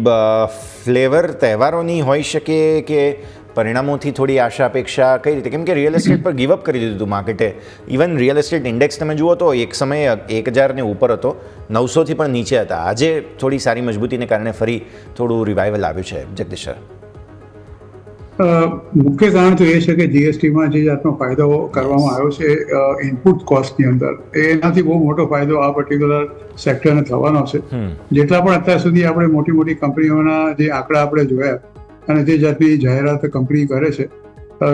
ફ્લેવર તહેવારોની હોઈ શકે કે પરિણામોથી થોડી આશા અપેક્ષા કઈ રીતે? કેમ કે રિયલ એસ્ટેટ પર ગીવઅપ કરી દીધું હતું માર્કેટે. ઇવન રિયલ એસ્ટેટ ઇન્ડેક્સ તમે જુઓ તો એક સમયે 1000ને ઉપર હતો, 900થી પણ નીચે હતા. આજે થોડી સારી મજબૂતીને કારણે ફરી થોડું રિવાઇવલ આવ્યું છે જગદીશ સર. મુખ્ય કારણ તો એ છે કે જીએસટીમાં જે જાતનો ફાયદો કરવામાં આવ્યો છે ઇનપુટ કોસ્ટની અંદર, એનાથી બહુ મોટો ફાયદો આ પર્ટિક્યુલર સેક્ટરને થવાનો છે. જેટલા પણ અત્યાર સુધી આપણે મોટી મોટી કંપનીઓના જે આંકડા આપણે જોયા અને જે જાતની જાહેરાત કંપની કરે છે,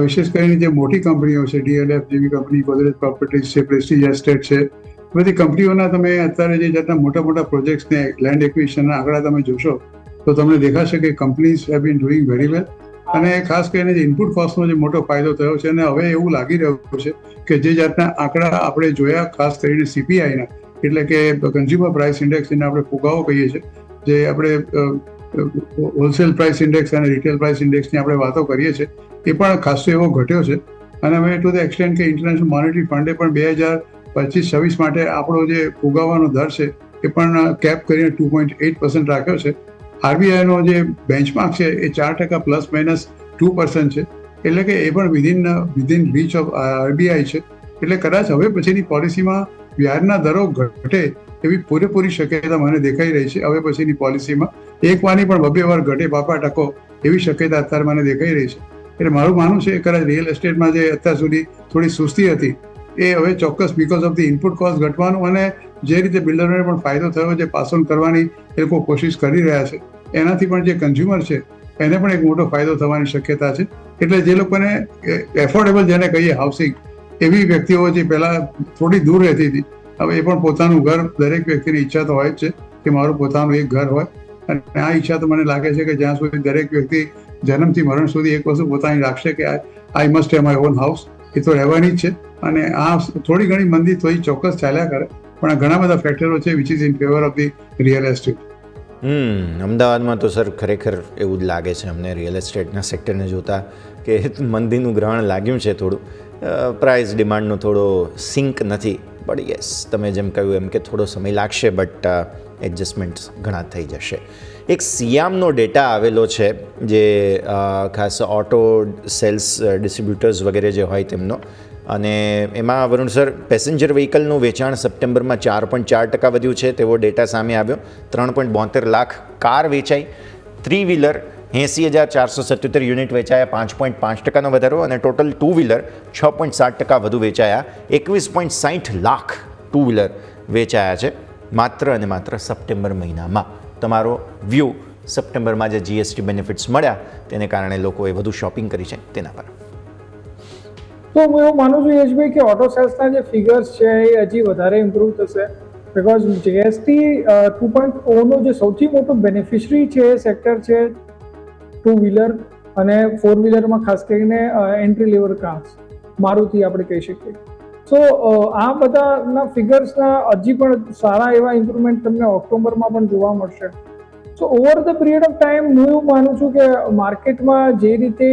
વિશેષ કરીને જે મોટી કંપનીઓ છે, ડીએલએફ જેવી કંપની, ગોદરેજ પ્રોપર્ટીઝ છે, પ્રેસ્ટીજ એસ્ટેટ છે, બધી કંપનીઓના તમે અત્યારે જે જાતના મોટા મોટા પ્રોજેક્ટ્સને લેન્ડ એક્વિઝિશનના આંકડા તમે જોશો તો તમને દેખાશે કે companies have been doing very વેલ. અને ખાસ કરીને જે ઇનપુટ કોસ્ટનો જે મોટો ફાયદો થયો છે, અને હવે એવું લાગી રહ્યું છે કે જે જાતના આંકડા આપણે જોયા, ખાસ કરીને સીપીઆઈના, એટલે કે કન્ઝ્યુમર પ્રાઇસ ઇન્ડેક્સ, જેને આપણે ફુગાવો કહીએ છીએ, જે આપણે હોલસેલ પ્રાઇસ ઇન્ડેક્સ અને રિટેલ પ્રાઇસ ઇન્ડેક્સની આપણે વાતો કરીએ છીએ, એ પણ ખાસો એવો ઘટ્યો છે. અને હવે ટુ ધ એક્સટેન્ટ કે ઇન્ટરનેશનલ મોનેટરી ફંડે પણ 2025-26 માટે આપણો જે ફુગાવાનો દર છે એ પણ કેપ કરીને 2.8% રાખ્યો છે. આરબીઆઈનો જે બેન્ચમાર્ક છે એ 4% પ્લસ માઇનસ 2% છે, એટલે કે એ પણ વિધિન રીચ ઓફ આરબીઆઈ છે. એટલે કદાચ હવે પછીની પોલિસીમાં વ્યાજના દરો ઘટે એવી પૂરેપૂરી શક્યતા મને દેખાઈ રહી છે. હવે પછીની પોલિસીમાં એક વાની પણ 2 વાર ઘટે 2% એવી શક્યતા અત્યારે મને દેખાઈ રહી છે. એટલે મારું માનવું છે કે કદાચ રિયલ એસ્ટેટમાં જે અત્યાર સુધી થોડી સુસ્તી હતી એ હવે ચોક્કસ because of the input cost ઘટવાનું અને જે રીતે બિલ્ડરોને પણ ફાયદો થયો છે પાસ ઓન કરવાની એ લોકો કોશિશ કરી રહ્યા છે, એનાથી પણ જે કન્ઝ્યુમર છે એને પણ એક મોટો ફાયદો થવાની શક્યતા છે. એટલે જે લોકોને એફોર્ડેબલ જેને કહીએ હાઉસિંગ, એવી વ્યક્તિઓ જે પહેલાં થોડી દૂર રહેતી હતી, હવે એ પણ પોતાનું ઘર, દરેક વ્યક્તિની ઈચ્છા તો હોય જ છે કે મારું પોતાનું એક ઘર હોય. અને આ ઈચ્છા તો મને લાગે છે કે જ્યાં સુધી દરેક વ્યક્તિ જન્મથી મરણ સુધી એક વસ્તુ પોતાની રાખશે કે I must have my own house, એ તો રહેવાની જ છે. અને આ થોડી ઘણી મંદી થોડી ચોક્કસ ચાલ્યા કરે, પણ આ ઘણા બધા ફેક્ટરો છે which is in favour of the real estate. અમદાવાદમાં તો સર ખરેખર એવું જ લાગે છે અમને રિયલ એસ્ટેટના સેક્ટરને જોતા કે મંદીનું ગ્રહણ લાગ્યું છે થોડું. પ્રાઇસ ડિમાન્ડનો થોડો સિંક નથી, બટ યસ તમે જેમ કહ્યું એમ કે થોડો સમય લાગશે, બટ એડજસ્ટમેન્ટ્સ ઘણા થઈ જશે. એક સિયામનો ડેટા આવેલો છે જે ખાસ ઓટો સેલ્સ ડિસ્ટ્રીબ્યુટર્સ વગેરે જે હોય તેમનો, અને એમાં વરુણ સર પેસેન્જર વ્હીકલનું વેચાણ સપ્ટેમ્બરમાં 4.4% વધ્યું છે તેવો ડેટા સામે આવ્યો. 3.72 લાખ કાર વેચાઈ. 3 વ્હીલર 80,477 યુનિટ વેચાયા, 5.5%નો વધારો, અને ટોટલ 2 વ્હીલર 6.7% વધુ વેચાયા. 21.60 લાખ 2 વ્હીલર વેચાયા છે માત્ર અને માત્ર સપ્ટેમ્બર મહિનામાં. તમારો વ્યૂ સપ્ટેમ્બરમાં જે જીએસટી બેનિફિટ્સ મળ્યા તેને કારણે લોકોએ વધુ શોપિંગ કરી છે તેના પર? તો હું એવું માનું છું યશભાઈ કે ઓટો સેલ્સના જે ફિગર્સ છે એ હજી વધારે ઇમ્પ્રૂવ થશે, બિકોઝ જીએસટી 2.0નો જે સૌથી મોટો બેનિફિશરી છે એ સેક્ટર છે 2 વ્હીલર અને 4 વ્હીલરમાં ખાસ કરીને એન્ટ્રી લેવલ કાર્સ, મારુતિ આપણે કહી શકીએ. સો આ બધાના ફિગર્સના હજી પણ સારા એવા ઇમ્પ્રુવમેન્ટ તમને ઓક્ટોબરમાં પણ જોવા મળશે. So over the period of time હું એવું માનું છું કે માર્કેટમાં જે રીતે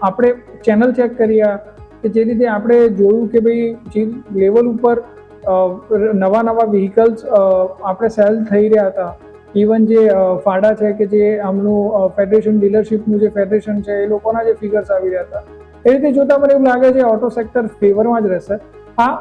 આપણે ચેનલ ચેક કર્યા, કે જે રીતે આપણે જોયું કે ભાઈ જે લેવલ ઉપર નવા વ્હીકલ્સ આપણે સેલ થઈ રહ્યા હતા, ઇવન જે ફાડા છે કે જે આમનું ફેડરેશન ડીલરશીપનું જે ફેડરેશન છે એ લોકોના જે ફિગર્સ આવી રહ્યા હતા, એ રીતે જોતા મને એવું લાગે છે ઓટો સેક્ટર ફેવરમાં જ રહેશે. હા,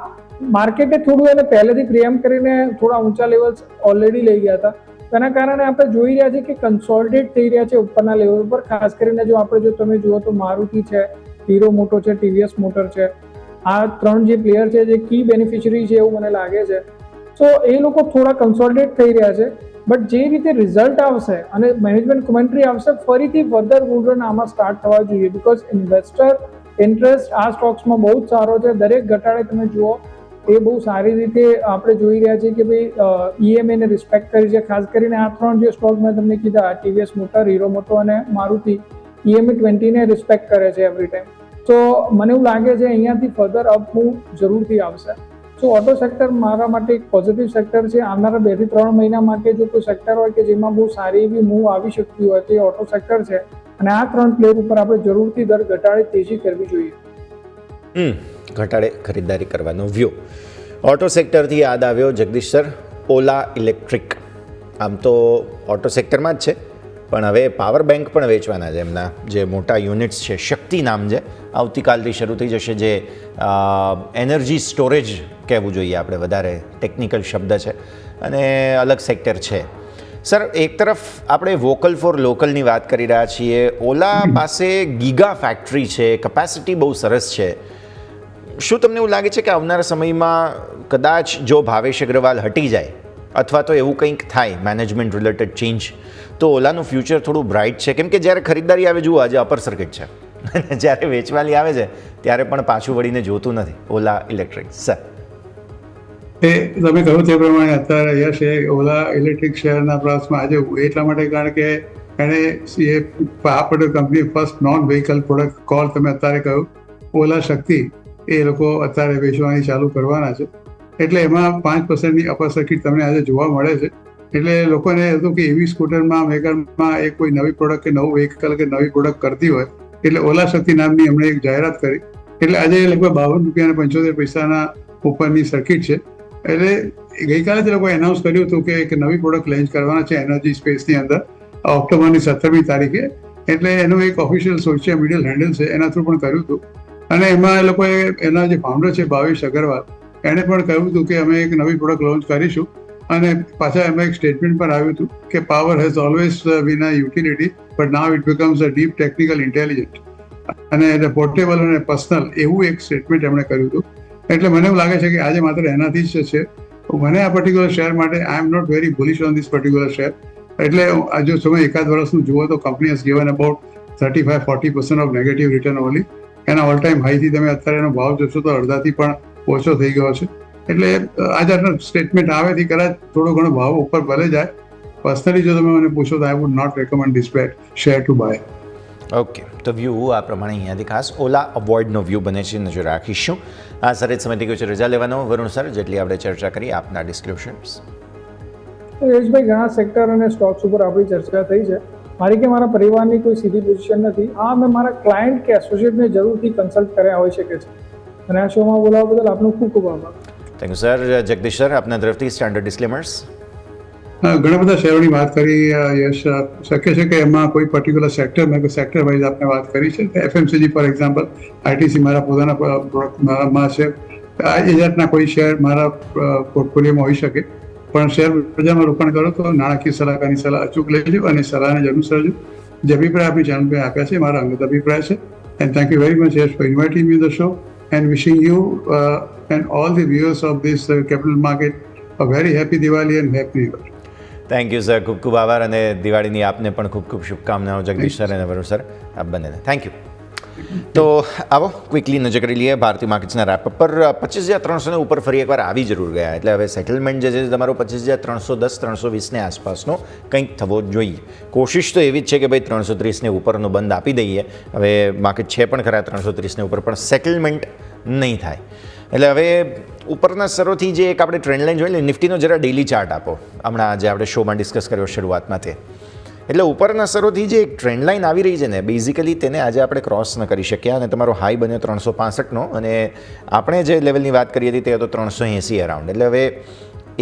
માર્કેટે થોડું એને પહેલેથી પ્રિએમ કરીને થોડા ઊંચા લેવલ્સ ઓલરેડી લઈ ગયા હતા, તેના કારણે આપણે જોઈ રહ્યા છીએ કે કન્સોલિડેટ થઈ રહ્યા છે ઉપરના લેવલ પર. ખાસ કરીને જો તમે જુઓ તો મારુતિ છે, હીરો મોટો છે, ટીવીએસ મોટર છે, આ 3 જે પ્લેયર છે જે કી બેનિફિશરી છે એવું મને લાગે છે. સો એ લોકો થોડા કન્સોલિડેટ થઈ રહ્યા છે, બટ જે રીતે રિઝલ્ટ આવશે અને મેનેજમેન્ટ કોમેન્ટ્રી આવશે, ફરીથી ફર્ધર બુલ આમાં સ્ટાર્ટ થવા જોઈએ, બિકોઝ ઇન્વેસ્ટર ઇન્ટરેસ્ટ આ સ્ટોક્સમાં બહુ જ સારો છે. દરેક ઘટાડે તમે જુઓ એ બહુ સારી રીતે આપણે જોઈ રહ્યા છીએ કે ભાઈ ઈએમઆઈને રિસ્પેક્ટ કરી છે. ખાસ કરીને આ 3 જે સ્ટોક મેં તમને કીધા, ટીવીએસ મોટર, હીરો મોટો અને મારુતિ, ઈએમઆઈ 20ને રિસ્પેક્ટ કરે છે એવરી ટાઈમ. તો મને એવું લાગે છે અહીંયાથી ફર્ધર અપ મૂવ જરૂરથી આવશે. સો ઓટો સેક્ટર મારા માટે એક પોઝિટિવ સેક્ટર છે. આવનારા 2 થી 3 મહિના માટે જો કોઈ સેક્ટર હોય કે જેમાં બહુ સારી એવી મૂવ આવી શકતી હોય તો એ ઓટો સેક્ટર છે. અને આ 3 પ્લેયર ઉપર આપણે જરૂરથી દર ઘટાડે તેજી કરવી જોઈએ. ઘટાડે ખરીદદારી કરવાનો વ્યૂ. ઓટો સેક્ટરથી યાદ આવ્યો જગદીશ સર, ઓલા ઇલેક્ટ્રિક. આમ તો ઓટો સેક્ટરમાં જ છે, પણ હવે પાવર બેંક પણ વેચવાના છે. એમના જે મોટા યુનિટ્સ છે, શક્તિ નામ છે, આવતીકાલથી શરૂ થઈ જશે. જે એનર્જી સ્ટોરેજ કહેવું જોઈએ આપણે, વધારે ટેકનિકલ શબ્દ છે અને અલગ સેક્ટર છે. સર, એક તરફ આપણે વોકલ ફોર લોકલની વાત કરી રહ્યા છીએ. ઓલા પાસે ગીગા ફેક્ટરી છે, કેપેસિટી બહુ સરસ છે. શું તમને એવું લાગે છે કે આવનારા સમયમાં કદાચ જો ભાવેશ અગ્રવાલ હટી જાય અથવા તો એવું કંઈક થાય મેનેજમેન્ટ રિલેટેડ ચેન્જ, તો ઓલાનું ફ્યુચર થોડું બ્રાઇટ છે? કેમ કે જ્યારે ખરીદદારી આવે, જુઓ આજે અપર સર્કિટ છે, અને જ્યારે વેચવાલી આવે છે ત્યારે પણ પાછું વળીને જોતું નથી ઓલા ઇલેક્ટ્રિક. સર, એ તમે કહ્યું તે પ્રમાણે અત્યારે યશ એ ઓલા ઇલેક્ટ્રિક શેરના પ્રાઇસમાં આજે એટલા માટે કારણ કે એણે આપણે company first non vehicle product call તમે અત્યારે કહ્યું ઓલા શક્તિ, એ લોકો અત્યારે વેચવાની ચાલુ કરવાના છે. એટલે એમાં 5%ની અપર સર્કિટ તમને આજે જોવા મળે છે. એટલે લોકોને હતું કે EV સ્કૂટરમાં મેકરમાં એ કોઈ નવી પ્રોડક્ટ કે નવું વ્હીકલ કે નવી પ્રોડક્ટ કરતી હોય, એટલે ઓલા શક્તિ નામની એમણે એક જાહેરાત કરી. એટલે આજે લગભગ ₹52.75 ઉપરની સર્કિટ છે. એટલે ગઈકાલે જ લોકોએ એનાઉન્સ કર્યું હતું કે એક નવી પ્રોડક્ટ લોન્ચ કરવાના છે એનર્જી સ્પેસની અંદર ઓક્ટોબરની 17મી તારીખે. એટલે એનું એક ઓફિશિયલ સોશિયલ મીડિયા હેન્ડલ છે, એના થ્રુ પણ કર્યું હતું. અને એમાં એ લોકોએ એના જે ફાઉન્ડર છે ભાવેશ અગ્રવાલ, એણે પણ કહ્યું હતું કે અમે એક નવી પ્રોડક્ટ લોન્ચ કરીશું. અને પાછા એમાં એક સ્ટેટમેન્ટ પણ આવ્યું હતું કે power has always bin a utility but now it becomes a deep technical intelligent અને પોર્ટેબલ અને પર્સનલ, એવું એક સ્ટેટમેન્ટ એમણે કર્યું હતું. એટલે મને એવું લાગે છે કે આજે માત્ર એનાથી જ છે. મને આ પર્ટિક્યુલર શેર માટે I am not very bullish on this particular share. એટલે જો તમે એકાદ વર્ષનું જુઓ તો company has given about 35-40% of negative return only. એના ઓલ ટાઈમ હાઈથી તમે અત્યારે એનો ભાવ જોશો તો અડધાથી પણ ઓછો થઈ ગયો છે. એટલે આજે આટલો સ્ટેટમેન્ટ આવેથી કદાચ થોડો ઘણો ભાવ ઉપર ભલે જાય. પર્સનલી જો તમે મને પૂછો તો I would not recommend this share to buy. Okay, તો વ્યૂ આ પ્રમાણે અહીંયાથી ખાસ ઓલા અવોર્ડનો વ્યૂ બને છે, નજર રાખીશું. આ સર જ સમય થઈ ગયો છે રજા લેવાનો. વરુણ સર, જેટલી આપણે ચર્ચા કરી, આપના ડિસ્ક્રિપ્શન્સ. યશભાઈ, ઘણા સેક્ટર અને સ્ટોક્સ ઉપર આપણી ચર્ચા થઈ છે. મારી કે મારા પરિવારની કોઈ સીધી પોઝિશન નથી. હા, મેં મારા ક્લાયન્ટ કે એસોસિએટને જરૂરથી કન્સલ્ટ કર્યા હોઈ શકે છે. અને આ શોમાં બોલાવવા બદલ આપનો ખૂબ ખૂબ આભાર. Thank you sir. Jagdish sir, આપના તરફથી સ્ટાન્ડર્ડ ડિસ્ક્લેમર્સ. ઘણા બધા શેરોની વાત કરી યશ. શક્ય છે કે એમાં કોઈ પર્ટિક્યુલર સેક્ટર મેં સેક્ટર વાઇઝ આપણે વાત કરી છે. FMCG ફોર એક્ઝામ્પલ, ITC મારા પોતાના પ્રોડક્ટમાં છે. એ જાતના કોઈ શેર મારા પોર્ટફોલિયોમાં હોઈ શકે. પણ શેર બજારમાં રોકાણ કરો તો નાણાકીય સલાહકારની સલાહ અચૂક લેજો અને સલાહને અનુસરજો. જે અભિપ્રાય આપણી ચેનલ પર આપ્યા છે મારા અંગત અભિપ્રાય છે. And thank you very much Yash for inviting me the show and wishing you and all the viewers of this capital market a very happy Diwali and happy new year. Thank you sir, ખૂબ ખૂબ આભાર. અને દિવાળીની આપને પણ ખૂબ ખૂબ શુભકામનાઓ જગદીશ સર અને વરુણ સર, આપ બંનેને થેન્ક યુ. તો આવો ક્વિકલી નજર કરી લઈએ ભારતીય માર્કેટ્સના રેપ પર. 25,300 ઉપર ફરી એકવાર આવી જરૂર ગયા. એટલે હવે સેટલમેન્ટ જે છે તમારો 25,310-320 આસપાસનો કંઈક થવો જ જોઈએ. કોશિશ તો એવી જ છે કે ભાઈ 330 ઉપરનો બંધ આપી દઈએ. હવે માર્કેટ છે પણ ખરા 330 ઉપર, પણ સેટલમેન્ટ નહીં થાય. એટલે હવે ઉપરના સ્તરોથી જે એક આપણે ટ્રેન્ડ લાઈન જોઈ લઈએ. નિફ્ટીનો જરા ડેલી ચાર્ટ આપો. હમણાં આજે આપણે શોમાં ડિસ્કસ કર્યો શરૂઆતમાં તે. એટલે ઉપરના સ્તરોથી જે એક ટ્રેન્ડ લાઈન આવી રહી છે ને, બેઝિકલી તેને આજે આપણે ક્રોસ ન કરી શક્યા. અને તમારો હાઈ બન્યો 365નો, અને આપણે જે લેવલની વાત કરી હતી તે હતો 380 અરાઉન્ડ. એટલે હવે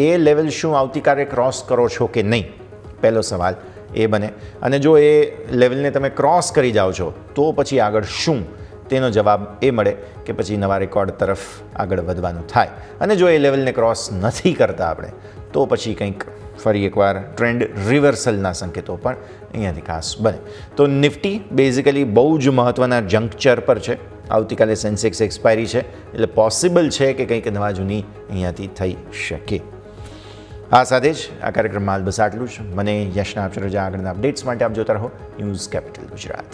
એ લેવલ શું આવતીકાલે ક્રોસ કરો છો કે નહીં, પહેલો સવાલ એ બને. અને જો એ લેવલને તમે ક્રોસ કરી જાઓ છો તો પછી આગળ શું, તેનો જવાબ એ મળે કે પછી નવા રેકોર્ડ તરફ આગળ વધવાનું થાય. અને જો એ લેવલને ક્રોસ નથી કરતા આપણે, તો પછી કંઈક ફરી એકવાર ટ્રેન્ડ રિવર્સલના સંકેતો પણ અહીંયાથી ખાસ બને. તો નિફ્ટી બેઝિકલી બહુ જ મહત્ત્વના જંકચર પર છે. આવતીકાલે સેન્સેક્સ એક્સપાયરી છે, એટલે પોસિબલ છે કે કંઈક નવા જૂની અહીંયાથી થઈ શકે. આ સાથે જ આ કાર્યક્રમમાં હાલ બસ આટલું જ. મને યશના આપશે રજા. આગળના અપડેટ્સ માટે આપ જોતા રહો ન્યૂઝ કેપિટલ ગુજરાત.